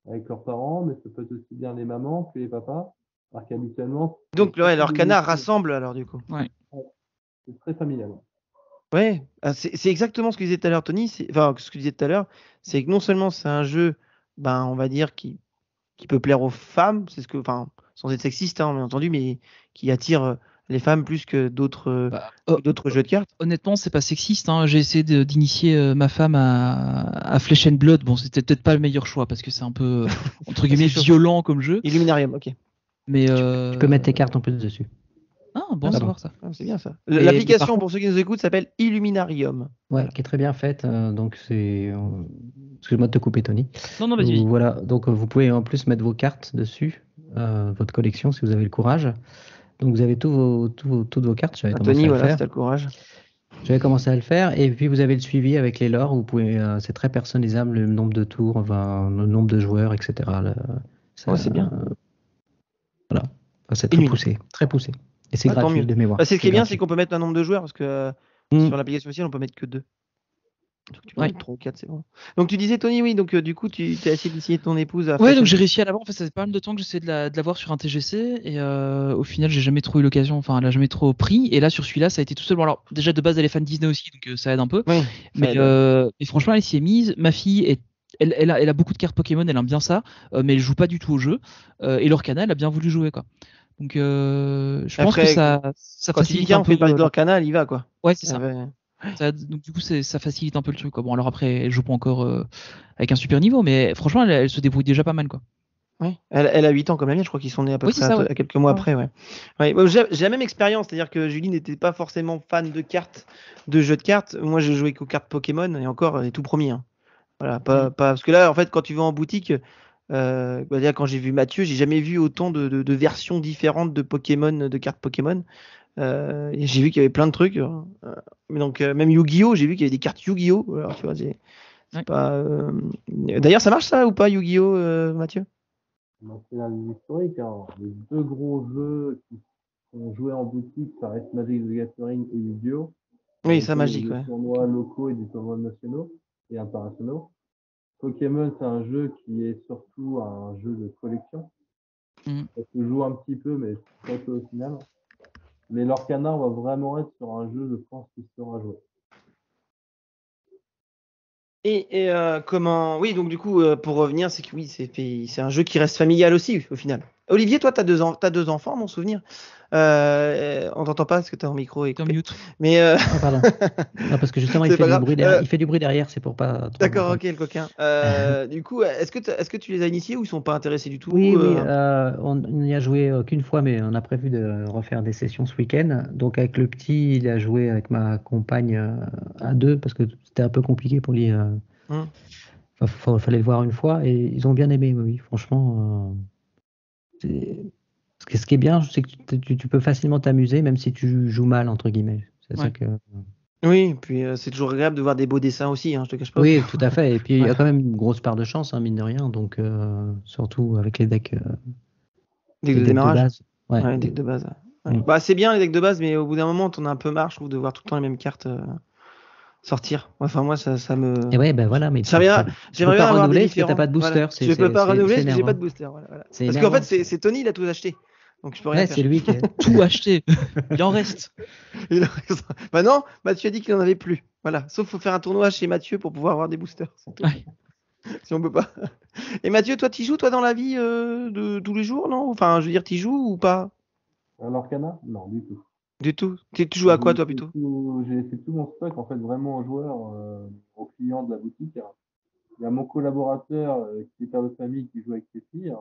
avec leurs parents, mais ça peut être aussi bien les mamans que les papas. Alors qu'habituellement. Donc, l'Orcana rassemble alors du coup. Ouais. C'est très familial. Ouais, c'est exactement ce que disait tout à l'heure Tony. Enfin, ce que disait tout à l'heure, c'est que non seulement c'est un jeu, on va dire qui peut plaire aux femmes, c'est ce que, sans être sexiste, hein, bien entendu, mais qui attire les femmes plus que d'autres jeux de cartes. Honnêtement, c'est pas sexiste. Hein. J'ai essayé d'initier ma femme à Flesh and Blood. Bon, c'était peut-être pas le meilleur choix parce que c'est un peu entre guillemets violent comme jeu. Illuminarium, ok. Mais tu peux mettre tes cartes en plus dessus. Ah, bon savoir ça. C'est bien ça. L'application, pour ceux qui nous écoutent, s'appelle Illuminarium. Ouais, qui est très bien faite. Donc c'est. Excuse-moi de te couper, Tony. Non, vas-y. Voilà. Donc vous pouvez en plus mettre vos cartes dessus, votre collection, si vous avez le courage. Donc vous avez toutes vos cartes. J'avais Tony, voilà, si t'as le courage. J'avais commencé à le faire. Et puis vous avez le suivi avec les lores. Vous pouvez. C'est très personnalisable, le nombre de tours, le nombre de joueurs, etc. C'est bien. Voilà. C'est très poussé, très poussé. Et c'est gratuit de mémoire. C'est ce qui est bien, c'est qu'on peut mettre un nombre de joueurs parce que sur l'application officielle, on peut mettre que 2. Donc tu peux mettre 3 ou 4, c'est bon. Donc tu disais Tony, oui, donc du coup tu as essayé d'essayer ton épouse à donc j'ai réussi à l'avoir. En fait, ça fait pas mal de temps que j'essayais de l'avoir sur un TGC et au final, j'ai jamais trop eu l'occasion. Enfin, elle a jamais trop pris. Et là, sur celui-là, ça a été tout seul. Bon, alors déjà de base, elle est fan Disney aussi, donc ça aide un peu. Oui, mais franchement, elle s'y est mise. Ma fille elle a beaucoup de cartes Pokémon, elle aime bien ça, mais elle joue pas du tout au jeu. Et l'Orcana, elle a bien voulu jouer, quoi. Donc je pense que ça facilite un peu. Quand il parle de l'Orcana, elle y va, quoi. Ouais, c'est ça. Donc du coup, ça facilite un peu le truc, quoi. Bon, alors après, elle joue pas encore avec un super niveau, mais franchement, elle se débrouille déjà pas mal, quoi. Oui, elle a 8 ans comme la mienne, je crois qu'ils sont nés à peu près à quelques mois après. Ouais. J'ai la même expérience, c'est-à-dire que Julie n'était pas forcément fan de cartes, de jeux de cartes. Moi, j'ai joué qu'aux cartes Pokémon, et encore, les tout premiers. Hein. Voilà, parce que là, en fait, quand tu vas en boutique, quand j'ai vu Mathieu, j'ai jamais vu autant de versions différentes de Pokémon, de cartes Pokémon. J'ai vu qu'il y avait plein de trucs. Donc même Yu-Gi-Oh, j'ai vu qu'il y avait des cartes Yu-Gi-Oh. Alors tu vois, c'est pas. D'ailleurs, ça marche ça ou pas Yu-Gi-Oh, Mathieu? C'est l'historique. Hein. Les 2 gros jeux qui sont joués en boutique, ça reste Magic the Gathering et Yu-Gi-Oh. Oui, ça Magic. Des tournois locaux et des tournois nationaux et internationaux. Pokémon, c'est un jeu qui est surtout un jeu de collection. Ça se joue un petit peu, mais très peu au final. Mais l'Orcana, on va vraiment être sur un jeu, je pense, qui sera joué. Et comment... Oui, donc du coup, pour revenir, c'est que oui, c'est un jeu qui reste familial aussi, au final. Olivier, toi, t'as 2 enfants, mon souvenir. On t'entend pas parce que t'as un micro et mute. Mais pardon. Non, parce que justement, il fait du bruit derrière, c'est pour pas. D'accord, ok, le coquin. Du coup, est-ce que tu les as initiés ou ils sont pas intéressés du tout? Oui, on n'y a joué qu'une fois, mais on a prévu de refaire des sessions ce week-end. Donc avec le petit, il a joué avec ma compagne à 2 parce que c'était un peu compliqué pour lui. Fallait le voir une fois et ils ont bien aimé, oui, franchement. Ce qui est bien, c'est que tu peux facilement t'amuser, même si tu joues mal, entre guillemets. C'est ça que... Oui, puis c'est toujours agréable de voir des beaux dessins aussi, hein, je te cache pas. Oui, tout à fait. Et puis il y a quand même une grosse part de chance, hein, mine de rien. Donc surtout avec les decks. Decks de démarrage. De base. Ouais, decks de base. Ouais. Bah, c'est bien les decks de base, mais au bout d'un moment, t'en as un peu marre, je trouve, de voir tout le temps les mêmes cartes sortir. Enfin, moi, ça me. Et ouais, ben voilà, mais j'aimerais bien avoir des différents. T'as pas de booster. Voilà. Je peux pas renouveler parce que j'ai pas de booster. Voilà. Parce qu'en fait, c'est Tony, il a tout acheté. Donc je peux rien faire. C'est lui qui a tout acheté. Il en reste. Bah non, Mathieu a dit qu'il en avait plus. Voilà. Sauf faut faire un tournoi chez Mathieu pour pouvoir avoir des boosters. Ouais. Si on peut pas. Et Mathieu, toi, t'y joues toi dans la vie de tous les jours, non? Enfin, je veux dire, t'y joues ou pas? L'Orcana? Non, du tout. Du tout. Tu joues à quoi toi plutôt? J'ai laissé tout mon stock en fait vraiment aux joueurs, aux clients de la boutique. Il y a mon collaborateur qui est père de famille qui joue avec ses filles.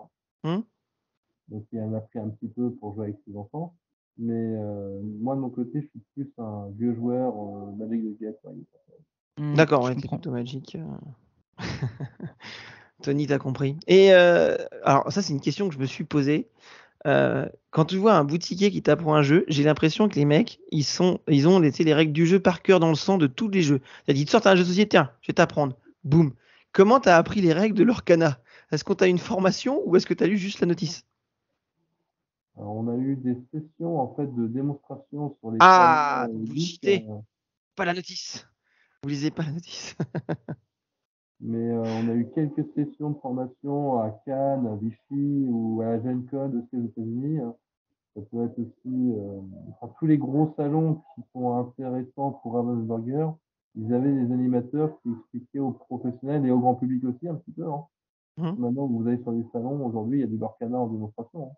Donc il en a pris un petit peu pour jouer avec ses enfants. Mais moi de mon côté, je suis plus un vieux joueur Magic the Gathering. D'accord, ouais, t'es plutôt Magic. Tony, t'as compris. Et alors ça c'est une question que je me suis posée. Quand tu vois un boutiquier qui t'apprend un jeu, j'ai l'impression que les mecs, ils ont les règles du jeu par cœur dans le sang de tous les jeux. C'est-à-dire, ils te sortent un jeu de société, tiens, je vais t'apprendre. Boum. Comment t'as appris les règles de l'Orcana? Est-ce qu'on t'a une formation ou est-ce que t'as lu juste la notice? Alors, on a eu des sessions en fait de démonstration sur les. Ah, vous citez pas la notice. Vous lisez pas la notice. Mais on a eu quelques sessions de formation à Cannes, à Vichy ou à la Gen Con aussi aux États-Unis. Ça peut être aussi tous les gros salons qui sont intéressants pour Ravensburger. Ils avaient des animateurs qui expliquaient aux professionnels et au grand public aussi un petit peu. Maintenant, vous allez sur les salons, aujourd'hui, il y a du Lorcana en démonstration.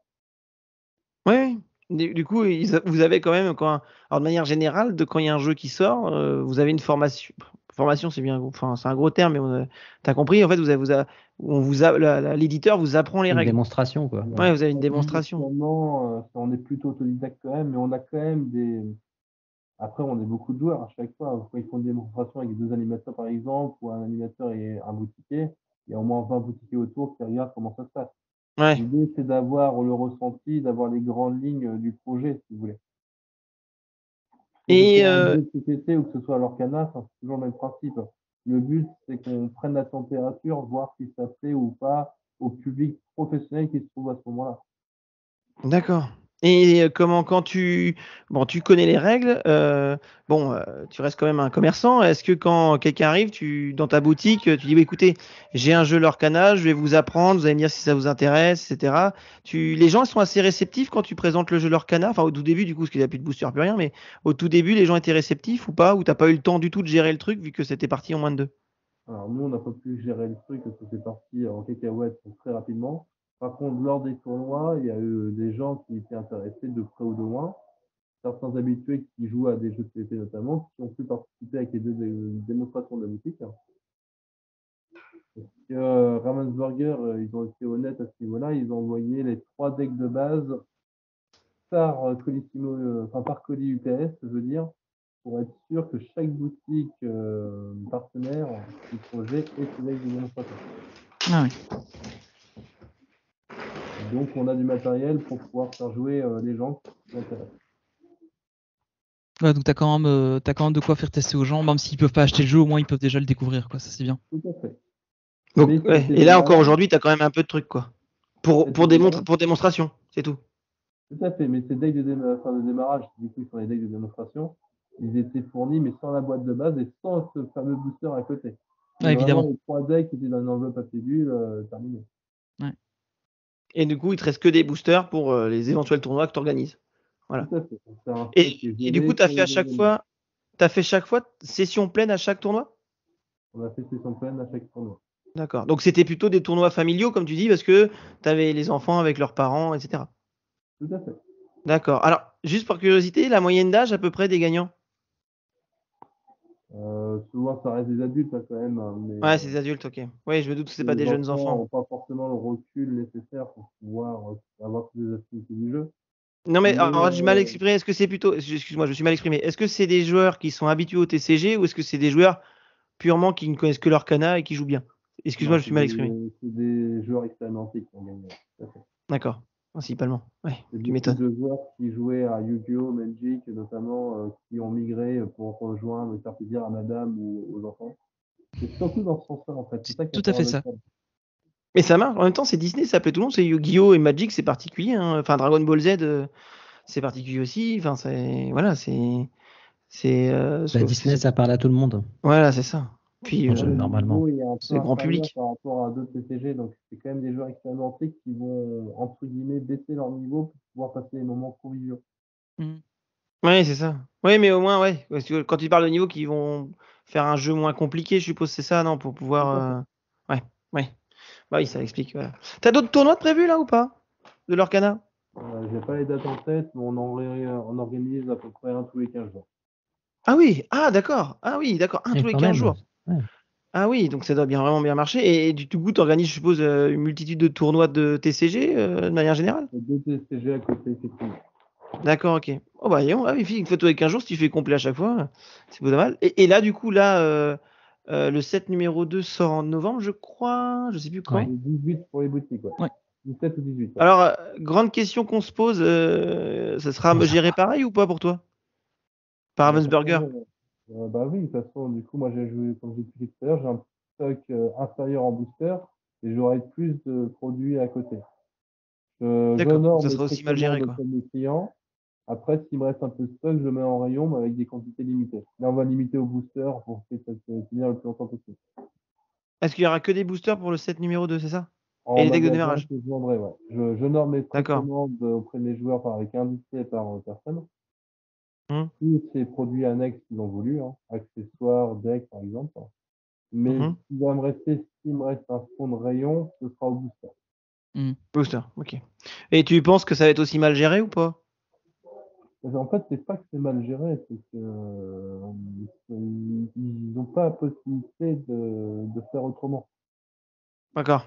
Oui. Du coup, vous avez quand même, alors de manière générale, quand il y a un jeu qui sort, vous avez une formation. Formation, c'est bien, enfin, c'est un gros terme, mais t'as compris. En fait, l'éditeur vous apprend les règles. Une démonstration, quoi. Ouais, vous avez une démonstration. On est plutôt autodidacte quand même, mais on a quand même des. Après, on est beaucoup de joueurs à chaque fois. Quand ils font une démonstration avec 2 animateurs, par exemple, ou un animateur et un boutiquier, il y a au moins 20 boutiquiers autour qui regardent comment ça se passe. Ouais. L'idée, c'est d'avoir le ressenti, d'avoir les grandes lignes du projet, si vous voulez. Et que ce soit un jeu de société ou que ce soit à l'Orcana, c'est toujours le même principe. Le but, c'est qu'on prenne la température, voir si ça plaît ou pas au public professionnel qui se trouve à ce moment-là. D'accord. Et quand tu connais les règles, tu restes quand même un commerçant. Est-ce que quand quelqu'un arrive, dans ta boutique, tu dis écoutez, j'ai un jeu Lorcana, je vais vous apprendre, vous allez me dire si ça vous intéresse, etc. Les gens sont assez réceptifs quand tu présentes le jeu Lorcana. Enfin, au tout début, du coup, parce qu'il n'y a plus de booster, plus rien, mais au tout début, les gens étaient réceptifs ou pas, ou t'as pas eu le temps du tout de gérer le truc vu que c'était parti en moins de 2? Alors nous, on n'a pas pu gérer le truc parce que c'est parti en cacahuète très rapidement. Par contre, lors des tournois, il y a eu des gens qui étaient intéressés de près ou de loin. Certains habitués qui jouent à des jeux de société notamment, qui ont pu participer avec les 2 démonstrations de la boutique. Parce que Ravensburger, ils ont été honnêtes à ce niveau-là. Ils ont envoyé les 3 decks de base par colis UPS, je veux dire, pour être sûr que chaque boutique partenaire du projet ait ce deck de démonstration. Ah oui. Donc, on a du matériel pour pouvoir faire jouer les gens qui s'intéressent. Ouais, donc t'as quand même de quoi faire tester aux gens, même s'ils peuvent pas acheter le jeu, au moins ils peuvent déjà le découvrir, quoi. Ça c'est bien. Tout à fait. Donc, et là encore aujourd'hui, t'as quand même un peu de trucs, quoi. Pour démonstration, c'est tout. Tout à fait, mais ces decks de démarrage, du coup, sur les decks de démonstration, ils étaient fournis, mais sans la boîte de base et sans ce fameux booster à côté. Ouais, évidemment. Les 3 decks étaient dans une enveloppe à pilules, terminé. Ouais. Et du coup, il te reste que des boosters pour les éventuels tournois que tu organises. Voilà. Tout à fait. Et du coup, tu as fait chaque fois session pleine à chaque tournoi? On a fait session pleine à chaque tournoi. D'accord. Donc c'était plutôt des tournois familiaux, comme tu dis, parce que tu avais les enfants avec leurs parents, etc. Tout à fait. D'accord. Alors, juste par curiosité, la moyenne d'âge à peu près des gagnants? Souvent, ça reste des adultes quand même. Mais, ouais, c'est des adultes, ok. Oui, je me doute que c'est pas des jeunes enfants. Ils n'ont pas forcément le recul nécessaire pour pouvoir avoir toutes les activités du jeu. Non, mais alors, j'ai mal exprimé. Est-ce que c'est plutôt. Excuse-moi, je me suis mal exprimé. Est-ce que c'est des joueurs qui sont habitués au TCG ou est-ce que c'est des joueurs purement qui ne connaissent que l'Orcana et qui jouent bien? Excuse-moi, je me suis mal exprimé. C'est des joueurs expérimentés qui ont gagné. D'accord, principalement. Ouais, tu m'étonnes. C'est des joueurs qui jouaient à Yu-Gi-Oh, Magic, notamment, qui ont migré pour rejoindre, faire plaisir à madame ou aux enfants. C'est surtout dans ce sens-là, en fait. C'est ça tout à fait ça. Mais ça marche. En même temps, c'est Disney, ça plaît tout le monde. C'est Yu-Gi-Oh et Magic, c'est particulier. Hein. Enfin, Dragon Ball Z, c'est particulier aussi. Enfin, c'est voilà, c'est. Disney, ça parle à tout le monde. Voilà, c'est ça. Puis normalement, il est un peu c'est grand inférieur public. par rapport à d'autres TCG, donc c'est quand même des joueurs expérimentés qui vont, entre guillemets, baisser leur niveau pour pouvoir passer des moments conviviaux. Oui, c'est ça. Oui, mais au moins, ouais. Parce que quand tu parles de niveau qui vont faire un jeu moins compliqué, je suppose c'est ça, non, pour pouvoir. Ouais, ouais. Bah oui, ça explique. Voilà. T'as d'autres tournois de prévus là ou pas de l'Orcana? J'ai pas les dates en tête, mais on organise à peu près un tous les 15 jours. Ah oui, d'accord. Ah oui, d'accord. Un Et tous les quand 15 même, jours. ouais. Ah oui, donc ça doit vraiment bien marcher. Et du coup, tu organises, je suppose, une multitude de tournois de TCG de manière générale? Et 2 TCG à côté, effectivement. D'accord, ok. Oh bah, oui, une fois tous les 15 jours, si tu fais complet à chaque fois, c'est pas mal. Et là, du coup, le set numéro 2 sort en novembre, je crois. Je sais plus quand. Ouais. Et 18 pour les boutiques, ouais. Ouais. 17 ou 18. Ouais. Alors, grande question qu'on se pose, ça sera géré pareil ou pas pour toi? Par Ravensburger? Bah oui, de toute façon, du coup, moi j'ai joué, comme j'ai expliqué tout à l'heure, j'ai un stock inférieur en booster et j'aurai plus de produits à côté. D'accord, J'honore ça mes sera aussi mal géré, précommandes quoi. auprès de mes clients. Après, s'il me reste un peu de stock, je le mets en rayon, mais avec des quantités limitées. Là, on va limiter au booster pour que ça se finisse le plus longtemps possible. Est-ce qu'il y aura que des boosters pour le set numéro 2, c'est ça? Et En les decks de magasin, démarrage? que je vendrai, ouais. J'honore mes D'accord. précommandes auprès de mes joueurs avec un display par personne. Hum, Tous ces produits annexes qu'ils ont voulu, hein, accessoires, decks par exemple. Mais mhm. s'il me reste un fond de rayon, ce sera au booster. Booster, ok. Et tu penses que ça va être aussi mal géré ou pas? En fait, c'est pas que c'est mal géré, c'est que ils n'ont pas la possibilité de faire autrement. D'accord.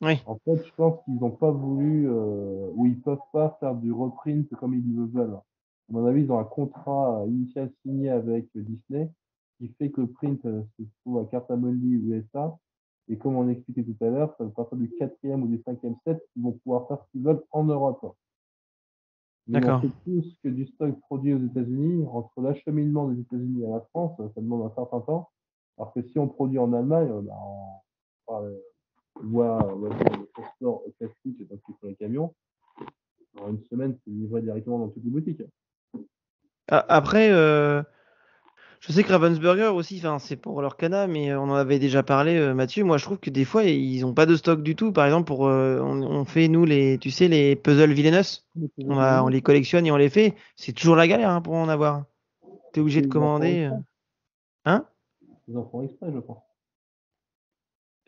Oui. En fait, je pense qu'ils n'ont pas voulu ou ils peuvent pas faire du reprint comme ils le veulent. À mon avis, ils ont un contrat initial signé avec Disney qui fait que le print se trouve à Cartamundi USA. Et comme on expliquait tout à l'heure, ça va partir du 4e ou du 5e set, ils vont pouvoir faire ce qu'ils veulent en Europe. Mais on D'accord. sait tous que du stock produit aux États-Unis, entre l'acheminement des États-Unis à la France, ça demande un certain temps. Alors que si on produit en Allemagne, on va dire le transport classique donc sur les camions, en une semaine, c'est livré directement dans toutes les boutiques. Après, je sais que Ravensburger aussi, c'est pour leur cana, mais on en avait déjà parlé, Mathieu. Moi, je trouve que des fois, ils ont pas de stock du tout. Par exemple, on fait nous tu sais, les puzzles villainous. On les collectionne et on les fait. C'est toujours la galère pour en avoir. T'es obligé de commander. Hein? Ils en font exprès, je pense.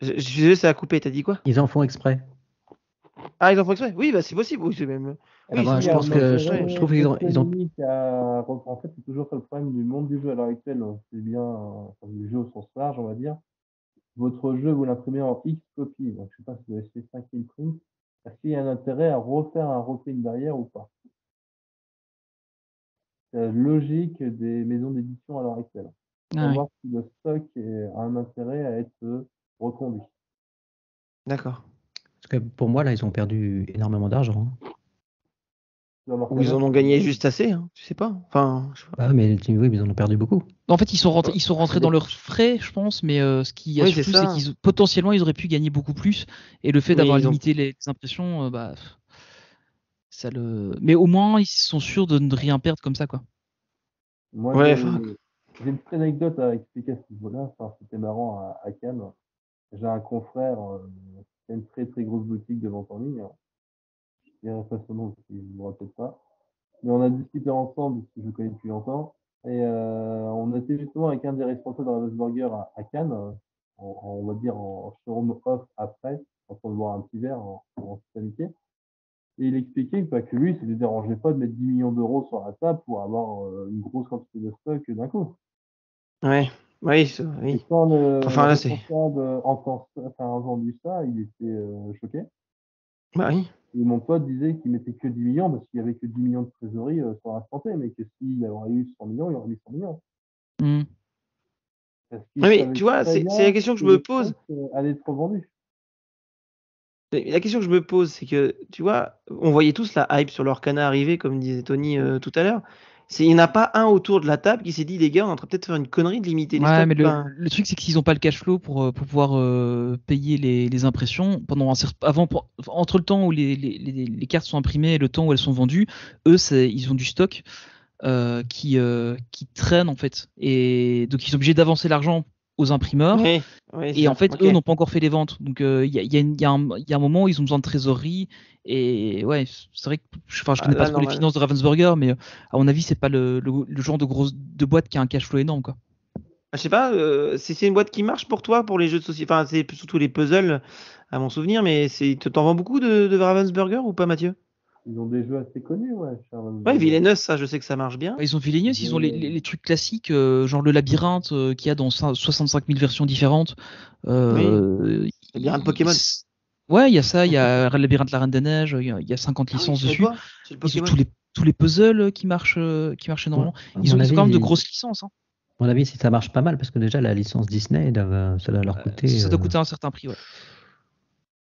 Je suis désolé, ça a coupé. T'as dit quoi? Ils en font exprès. Ah, ils en font exprès? Oui, bah c'est possible. Oui, c'est même. Oui, Moi, je pense que je trouve qu'ils ont. En fait, c'est toujours ça le problème du monde du jeu à l'heure actuelle. C'est bien du jeu au sens large, on va dire. Votre jeu, vous l'imprimez en X copies. Donc, je sais pas si vous avez fait 5000 prints. Est-ce qu'il y a un intérêt à refaire un reprint derrière ou pas? C'est la logique des maisons d'édition à l'heure actuelle. Savoir si le stock a un intérêt à être reconduit. D'accord. Parce que pour moi, là, ils ont perdu énormément d'argent. Ou ils en ont gagné juste assez, tu sais pas. Enfin, je sais pas. Mais oui, ils en ont perdu beaucoup. En fait, ils sont rentrés dans leurs frais, je pense, mais ce qui y a surtout, c'est qu'ils potentiellement ils auraient pu gagner beaucoup plus. Et le fait d'avoir limité les impressions, ça le. Mais au moins, ils sont sûrs de ne rien perdre comme ça, quoi. Moi, j'ai une petite anecdote à expliquer à ce niveau-là. C'était marrant à Cannes. J'ai un confrère qui a une très très grosse boutique de vente en ligne. Je dirais pas son nom, je ne me rappelle pas. Mais on a discuté ensemble, parce que je le connais depuis longtemps. Et on était justement avec un des responsables de Ravensburger à Cannes, on va dire en showroom off après, en train de boire un petit verre en amitié. Et il expliquait que lui, ça ne lui dérangeait pas de mettre 10 millions d'euros sur la table pour avoir une grosse quantité de stock d'un coup. Ouais, oui. Et quand le responsable a entendu ça, il était choqué. Bah oui. Et mon pote disait qu'il mettait que 10 millions parce qu'il n'y avait que 10 millions de trésorerie sur l'instant T, mais que s'il y aurait eu 100 millions, il aurait mis 100 millions. Oui, tu vois, c'est la question que je me pose. Allait être revendu. La question que je me pose, c'est que, tu vois, on voyait tous la hype sur l'Orcana arriver, comme disait Tony tout à l'heure. Il n'y en a pas un autour de la table qui s'est dit, les gars, on est en train peut-être faire une connerie de limiter les stocks. Mais le truc, c'est qu'ils n'ont pas le cash flow pour pouvoir payer les impressions pendant entre le temps où les cartes sont imprimées et le temps où elles sont vendues. Eux, ils ont du stock qui traîne en fait, et donc ils sont obligés d'avancer l'argent aux imprimeurs. Oui, Et en fait, eux n'ont pas encore fait les ventes. Donc, il y a un moment où ils ont besoin de trésorerie. Et ouais, c'est vrai que je connais pas trop les finances de Ravensburger, mais à mon avis, c'est pas le genre de boîte qui a un cash flow énorme, quoi. Je sais pas, c'est une boîte qui marche pour toi, pour les jeux de société. Enfin, c'est surtout les puzzles, à mon souvenir, mais t'en vends beaucoup de Ravensburger ou pas, Mathieu? Ils ont des jeux assez connus, ouais. Ouais, Villainous, ça, je sais que ça marche bien. Ils ont Villainous, ils ont les trucs classiques, genre le labyrinthe qu'il y a dans 65 000 versions différentes. Oui. Labyrinthe Pokémon. Ouais, il y a ça, il y a le labyrinthe La Reine des Neiges, il y a 50 licences dessus. Ils ont tous les puzzles qui marchent énormément. Ils ont quand même de grosses licences. Hein. À mon avis, si ça marche pas mal, parce que déjà la licence Disney, ça doit leur coûter. Ça doit coûter un certain prix, ouais.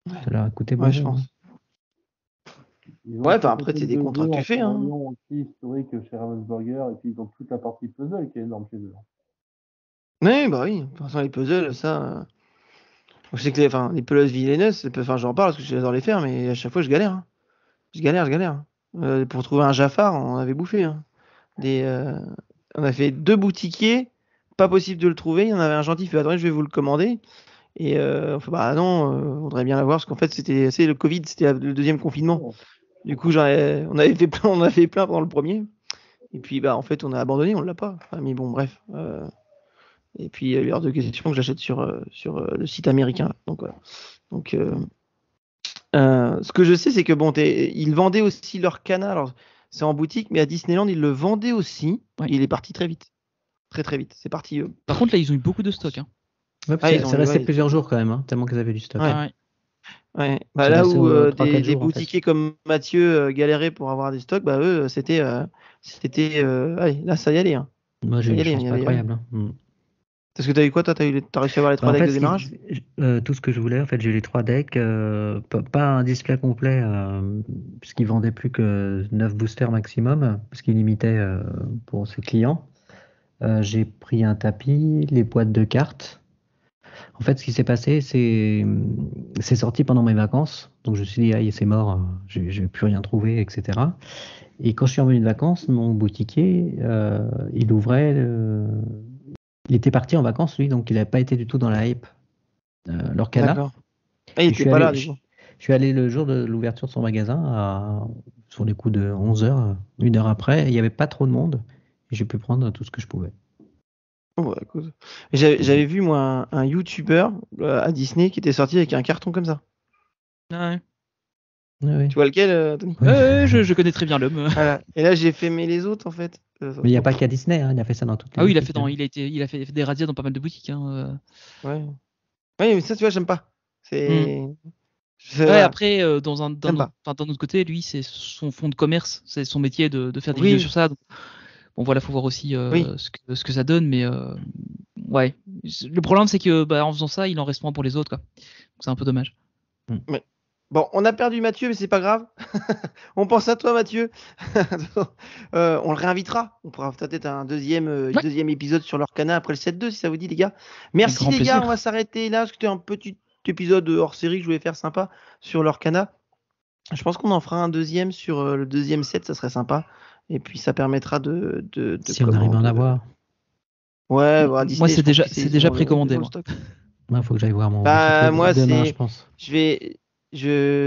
Ça leur a coûté beaucoup. Ouais, je pense. Ouais, enfin après, c'est des contrats que tu fais. Hein. Aussi historique chez Ravensburger, et puis ils ont toute la partie puzzle qui est énorme chez eux. Oui, bah oui. De toute façon, les puzzles, ça. Je sais que les puzzles Villainous, j'en parle parce que j'adore les faire, mais à chaque fois, je galère. Hein. Je galère. Pour trouver un Jafar, on avait bouffé. Hein. On a fait 2 boutiquiers, pas possible de le trouver. Il y en avait un gentil, il fait attendez, je vais vous le commander. Et on fait bah non, on voudrait bien l'avoir parce qu'en fait c'est le Covid, c'était le deuxième confinement. Du coup, on avait fait plein pendant le premier. Et puis bah en fait on a abandonné, on l'a pas. Enfin, mais bon bref. Et puis il y a hors de question que j'achète sur le site américain. Donc voilà. Donc ce que je sais c'est que bon, ils vendaient aussi leur Cana. Alors c'est en boutique, mais à Disneyland ils le vendaient aussi. Ouais. Et il est parti très vite. Très vite. C'est parti. Par contre là ils ont eu beaucoup de stock. Hein. Ouais, c'est resté plusieurs jours quand même, hein, tellement qu'ils avaient du stock. Ouais. Bah, là où des boutiquiers comme Mathieu galéraient pour avoir des stocks, bah eux c'était allez, là ça y allait. Hein. Moi j'ai eu une chance incroyable. Hein. Parce que t'as eu quoi toi? T'as réussi à avoir les 3 decks de démarrage? Tout ce que je voulais, en fait j'ai eu les 3 decks, pas un display complet, puisqu'ils vendaient plus que 9 boosters maximum, parce qu'ils limitaient pour ses clients. J'ai pris un tapis, les boîtes de cartes. En fait, ce qui s'est passé, c'est sorti pendant mes vacances. Donc, je me suis dit, c'est mort, je vais plus rien trouver, etc. Et quand je suis revenu de vacances, mon boutiquier, il ouvrait. Il était parti en vacances, lui, donc il n'avait pas été du tout dans la hype. Lorcana. D'accord. Et il était pas là, du coup. Je suis allé le jour de l'ouverture de son magasin, sur les coups de 11h, 1 heure après. Il n'y avait pas trop de monde. Et j'ai pu prendre tout ce que je pouvais. Oh, écoute. J'avais vu moi un YouTuber à Disney qui était sorti avec un carton comme ça. Ah ouais. Oui. Tu vois lequel, Tony? Je connais très bien l'homme. Voilà. Et là j'ai fait mais les autres en fait. Mais il n'y a pas qu'à Disney, hein, il a fait ça dans toutes les boutiques. Il a fait des radios dans pas mal de boutiques. Hein. Ouais. Oui, mais ça tu vois j'aime pas. C'est. Après dans notre côté, lui c'est son fond de commerce, c'est son métier de faire des vidéos sur ça. Donc... Bon voilà, faut voir aussi ce que ça donne, mais ouais. Le problème c'est que en faisant ça, il en reste moins pour les autres, quoi. C'est un peu dommage. Mais... Bon, on a perdu Mathieu, mais c'est pas grave. On pense à toi, Mathieu. On le réinvitera. On pourra peut-être un deuxième épisode sur l'Orcana après le 7-2, si ça vous dit, les gars. Merci, les gars. On va s'arrêter là, parce que c'était un petit épisode hors série que je voulais faire sympa sur l'Orcana. Je pense qu'on en fera un deuxième sur le deuxième set, ça serait sympa. Et puis ça permettra de si on arrive à en avoir. Ouais, Disney, moi c'est déjà précommandé. Il faut que j'aille voir mon. Moi demain, je pense.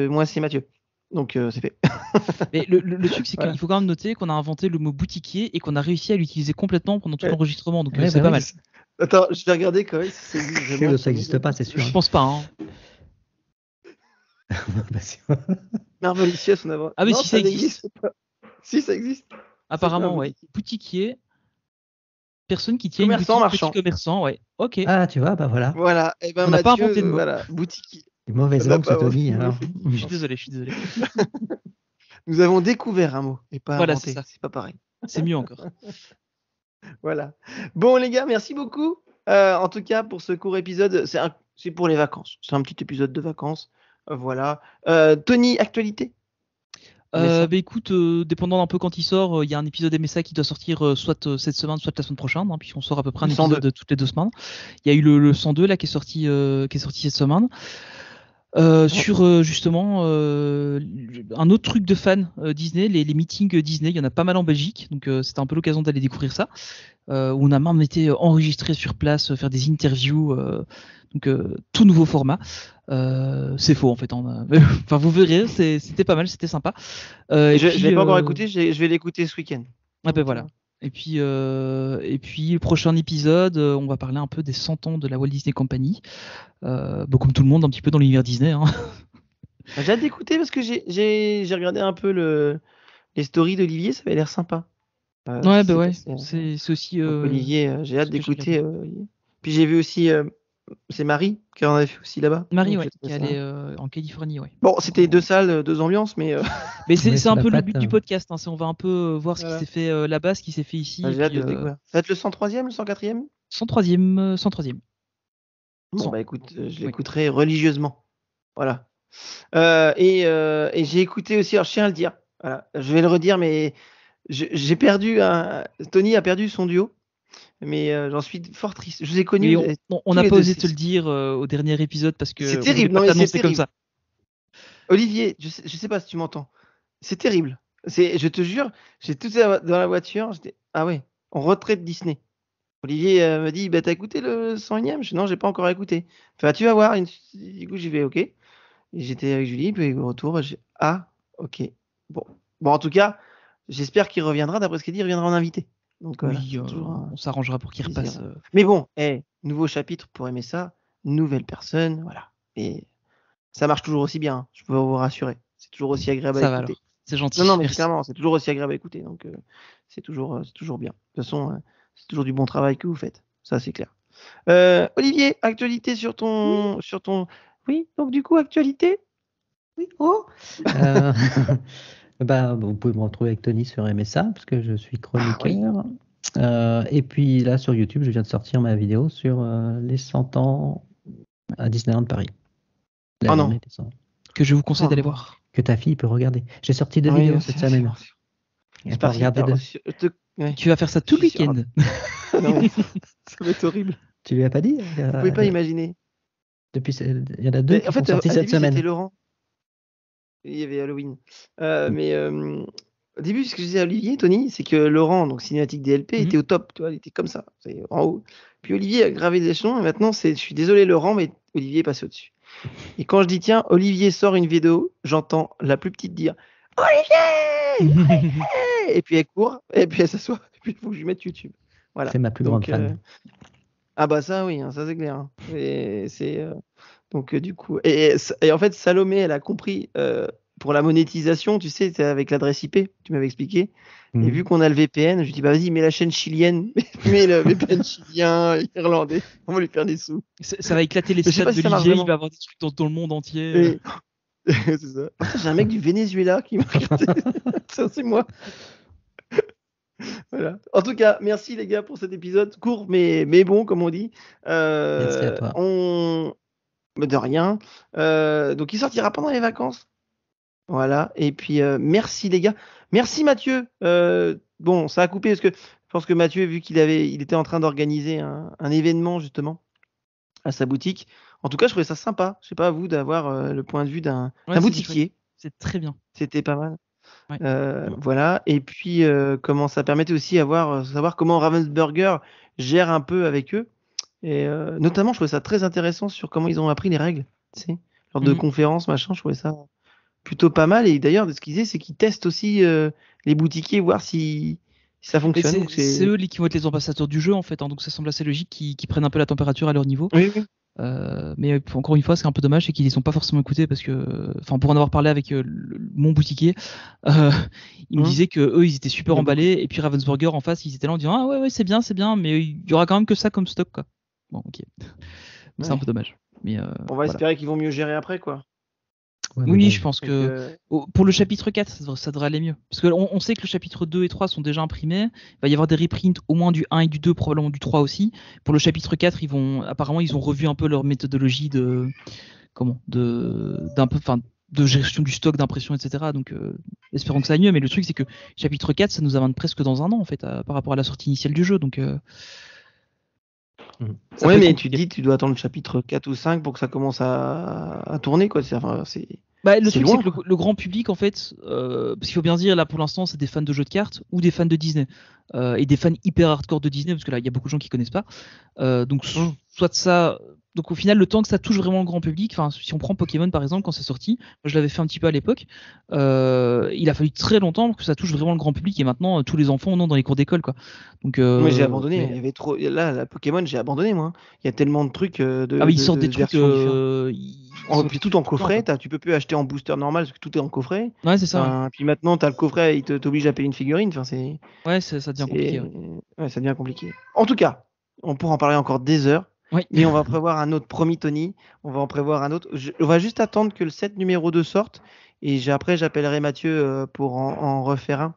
Moi c'est Mathieu. Donc c'est fait. Mais le truc c'est qu'il faut quand même noter qu'on a inventé le mot boutiquier et qu'on a réussi à l'utiliser complètement pendant tout l'enregistrement. Donc c'est pas mal. Attends, je vais regarder quand même si ça n'existe pas, c'est sûr. Je pense pas. Hein. Marvelicious, on a. Ah mais si ça existe. Si ça existe. Apparemment, ouais. Boutiquier, personne qui tient commerçant, une boutique, marchand. Petit commerçant, ouais. Ok. Ah, tu vois, bah voilà. Voilà. Et ben on n'a pas inventé de mot. Voilà, boutiquier. Mauvaise langue, c'est Tony. Je suis désolé. Nous avons découvert un mot et pas voilà, inventé. C'est pas pareil. C'est mieux encore. Voilà. Bon les gars, merci beaucoup. En tout cas pour ce court épisode, c'est pour les vacances. C'est un petit épisode de vacances. Voilà. Tony, actualité. Écoute, dépendant d'un peu quand il sort, il y a un épisode MSA qui doit sortir soit cette semaine, soit la semaine prochaine, hein, puis on sort à peu près un épisode toutes les 2 semaines. Il y a eu le 102 là qui est sorti cette semaine. Sur justement un autre truc de fans Disney, les meetings Disney, il y en a pas mal en Belgique, donc c'était un peu l'occasion d'aller découvrir ça, où on a même été enregistré sur place, faire des interviews, donc tout nouveau format. C'est faux en fait, enfin vous verrez, c'était pas mal, c'était sympa. Je l'ai pas encore écouté, je vais l'écouter ce week-end. Ah ben voilà. Et puis le prochain épisode, on va parler un peu des 100 ans de la Walt Disney Company. Comme tout le monde, un petit peu dans l'univers Disney. Hein. J'ai hâte d'écouter parce que j'ai regardé un peu les stories d'Olivier, ça avait l'air sympa. Ouais, bah ouais, c'est aussi. Olivier, j'ai hâte d'écouter. Puis j'ai vu aussi, c'est Marie qui en avait fait aussi là-bas. Marie, ouais, qui allait en Californie, ouais. Bon, c'était 2 salles, 2 ambiances, mais. Mais c'est un peu le but du podcast. Hein. On va un peu voir ce qui s'est fait là-bas, ce qui s'est fait ici. J'ai hâte de découvrir. Ça va être le 103e, le 104e 103e. Bon, bah écoute, je l'écouterai religieusement. Voilà. Et j'ai écouté aussi, alors je tiens à le dire, voilà, je vais le redire, mais j'ai perdu Tony a perdu son duo, mais j'en suis fort triste. Je vous ai connu. On n'a pas osé te le dire au dernier épisode parce que c'est terrible. Non, c'est comme ça. Olivier, je sais pas si tu m'entends. C'est terrible. Je te jure, j'ai tout ça dans la voiture. Ah ouais, en retraite Disney. Olivier me dit, bah t'as écouté le 101e? Non, j'ai pas encore écouté. Enfin, tu vas voir. Du coup, j'y vais, ok. Et j'étais avec Julie, puis au retour, ok. Bon, en tout cas, j'espère qu'il reviendra. D'après ce qu'il dit, il reviendra en invité. Donc, oui, on s'arrangera pour qu'il repasse. Mais bon, nouveau chapitre pour aimer ça, nouvelle personne, voilà. Et ça marche toujours aussi bien. Je peux vous rassurer. C'est toujours aussi agréable à écouter. C'est gentil. Non, mais clairement, c'est toujours aussi agréable à écouter. Donc, c'est toujours bien. De toute façon, c'est toujours du bon travail que vous faites. Ça, c'est clair. Olivier, actualité sur ton. Oui, donc du coup, actualité. Oui, vous pouvez me retrouver avec Tony sur MSA, parce que je suis chroniqueur. Et puis là, sur YouTube, je viens de sortir ma vidéo sur les 100 ans à Disneyland Paris. Non. Que je vous conseille d'aller voir. Que ta fille peut regarder. J'ai sorti 2 vidéos cette semaine. Tu vas faire ça tout le week-end. Non, ça va être horrible. Tu lui as pas dit? Vous pouvez pas imaginer. Il y en a 2 qui sont sortis cette semaine. C'était Laurent. Il y avait Halloween. Mais au début, ce que je disais à Olivier, Tony, c'est que Laurent, donc cinématique DLP, était au top. Tu vois, il était comme ça, en haut. Puis Olivier a gravé des échelons. Et maintenant, je suis désolé Laurent, mais Olivier est passé au-dessus. Et quand je dis tiens, Olivier sort une vidéo, j'entends la plus petite dire Olivier. Et puis elle court, et puis elle s'assoit, et puis il faut que je lui mette YouTube. Voilà. C'est ma plus grande fan. Ah bah ça oui, ça c'est clair. Et c'est donc du coup et en fait Salomé elle a compris pour la monétisation, tu sais, c'est avec l'adresse IP, tu m'avais expliqué. Et vu qu'on a le VPN, je lui dis bah vas-y, mets la chaîne chilienne, mets le VPN chilien, irlandais, on va lui faire des sous. Ça va éclater les stats de l'IG, il va avoir des trucs dans le monde entier. C'est ça. J'ai un mec du Venezuela qui m'a regardé. Ça c'est moi. Voilà. En tout cas, merci les gars pour cet épisode court mais bon comme on dit. Merci à toi. De rien. Donc il sortira pendant les vacances. Voilà. Et puis merci les gars. Merci Mathieu. Bon, ça a coupé parce que je pense que Mathieu, vu qu'il était en train d'organiser un événement justement à sa boutique. En tout cas, je trouvais ça sympa. Je sais pas à vous d'avoir le point de vue d'un boutiquier. C'est très bien. C'était pas mal. Ouais. Voilà. Et puis comment ça permettait aussi savoir comment Ravensburger gère un peu avec eux. Et notamment, je trouvais ça très intéressant sur comment ils ont appris les règles. Tu sais, lors de conférences, machin. Je trouvais ça plutôt pas mal. Et d'ailleurs, ce qu'ils disaient, c'est qu'ils testent aussi les boutiquiers, voir si ça fonctionne. C'est eux qui vont être les ambassadeurs du jeu en fait. Hein, donc ça semble assez logique qu'ils prennent un peu la température à leur niveau. Oui. Mais encore une fois, c'est un peu dommage, c'est qu'ils les ont pas forcément écoutés parce que, enfin, pour en avoir parlé avec mon boutiquier, il me disait que eux, ils étaient super emballés, et puis Ravensburger en face, ils étaient là en disant ah ouais c'est bien, mais il y aura quand même que ça comme stock quoi. Bon, ok. Donc c'est un peu dommage. Mais on va espérer qu'ils vont mieux gérer après quoi. Ouais, oui, je pense que pour le chapitre 4, ça devrait aller mieux. Parce qu'on sait que le chapitre 2 et 3 sont déjà imprimés. Il va y avoir des reprints au moins du 1 et du 2, probablement du 3 aussi. Pour le chapitre 4, apparemment, ils ont revu un peu leur méthodologie de gestion du stock, d'impression, etc. Donc, espérons que ça aille mieux. Mais le truc, c'est que chapitre 4, ça nous amène presque dans un an, en fait, par rapport à la sortie initiale du jeu. Donc, Ouais, mais tu dis tu dois attendre le chapitre 4 ou 5 pour que ça commence à tourner, quoi. Le truc, c'est que le grand public, en fait, parce qu'il faut bien dire, là, pour l'instant, c'est des fans de jeux de cartes ou des fans de Disney. Et des fans hyper hardcore de Disney, parce que là, il y a beaucoup de gens qui connaissent pas. Donc, soit ça. Donc, au final, le temps que ça touche vraiment le grand public, si on prend Pokémon, par exemple, quand c'est sorti, moi, je l'avais fait un petit peu à l'époque, il a fallu très longtemps pour que ça touche vraiment le grand public, et maintenant, tous les enfants en ont dans les cours d'école, quoi. Donc, moi, j'ai abandonné. Il y avait trop. Là, la Pokémon, j'ai abandonné, moi. Il y a tellement de trucs ils sortent des trucs. Puis tout en coffret, tu peux plus acheter en booster normal parce que tout est en coffret. Ouais, c'est ça. Puis maintenant, tu as le coffret, il t'oblige à payer une figurine. Ouais, ça devient compliqué. Ouais, ça devient compliqué. En tout cas, on pourra en parler encore des heures. Oui. Mais on va prévoir un autre, promis Tony. On va en prévoir un autre. On va juste attendre que le set numéro 2 sorte. Et après, j'appellerai Mathieu pour en refaire un.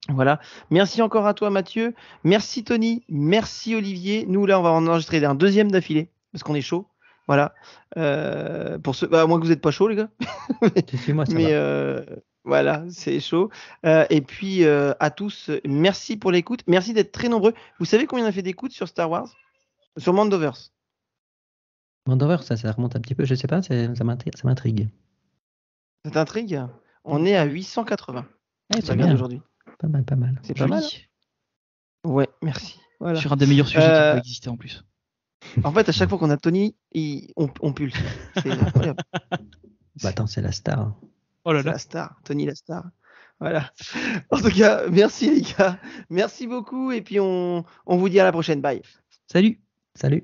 Voilà. Merci encore à toi, Mathieu. Merci, Tony. Merci, Olivier. Nous, là, on va en enregistrer un deuxième d'affilée parce qu'on est chaud. Voilà. Pour ceux, à moins que vous n'êtes pas chaud, les gars. Moi, ça va. Voilà, c'est chaud. Et puis, à tous, merci pour l'écoute. Merci d'être très nombreux. Vous savez combien on a fait d'écoutes sur Star Wars? Sur Mandoverse. Mandoverse, ça remonte un petit peu, je sais pas, ça m'intrigue. Ça t'intrigue? On est à 880. C'est bien aujourd'hui. Pas mal. C'est pas mal. Ouais, merci. Voilà. Sur un des meilleurs sujets qui peut exister en plus. En fait, à chaque fois qu'on a Tony, on pulse. C'est incroyable. Attends, c'est la star. Oh là là. La star, Tony la star. Voilà. En tout cas, merci les gars. Merci beaucoup et puis on vous dit à la prochaine. Bye. Salut. Salut.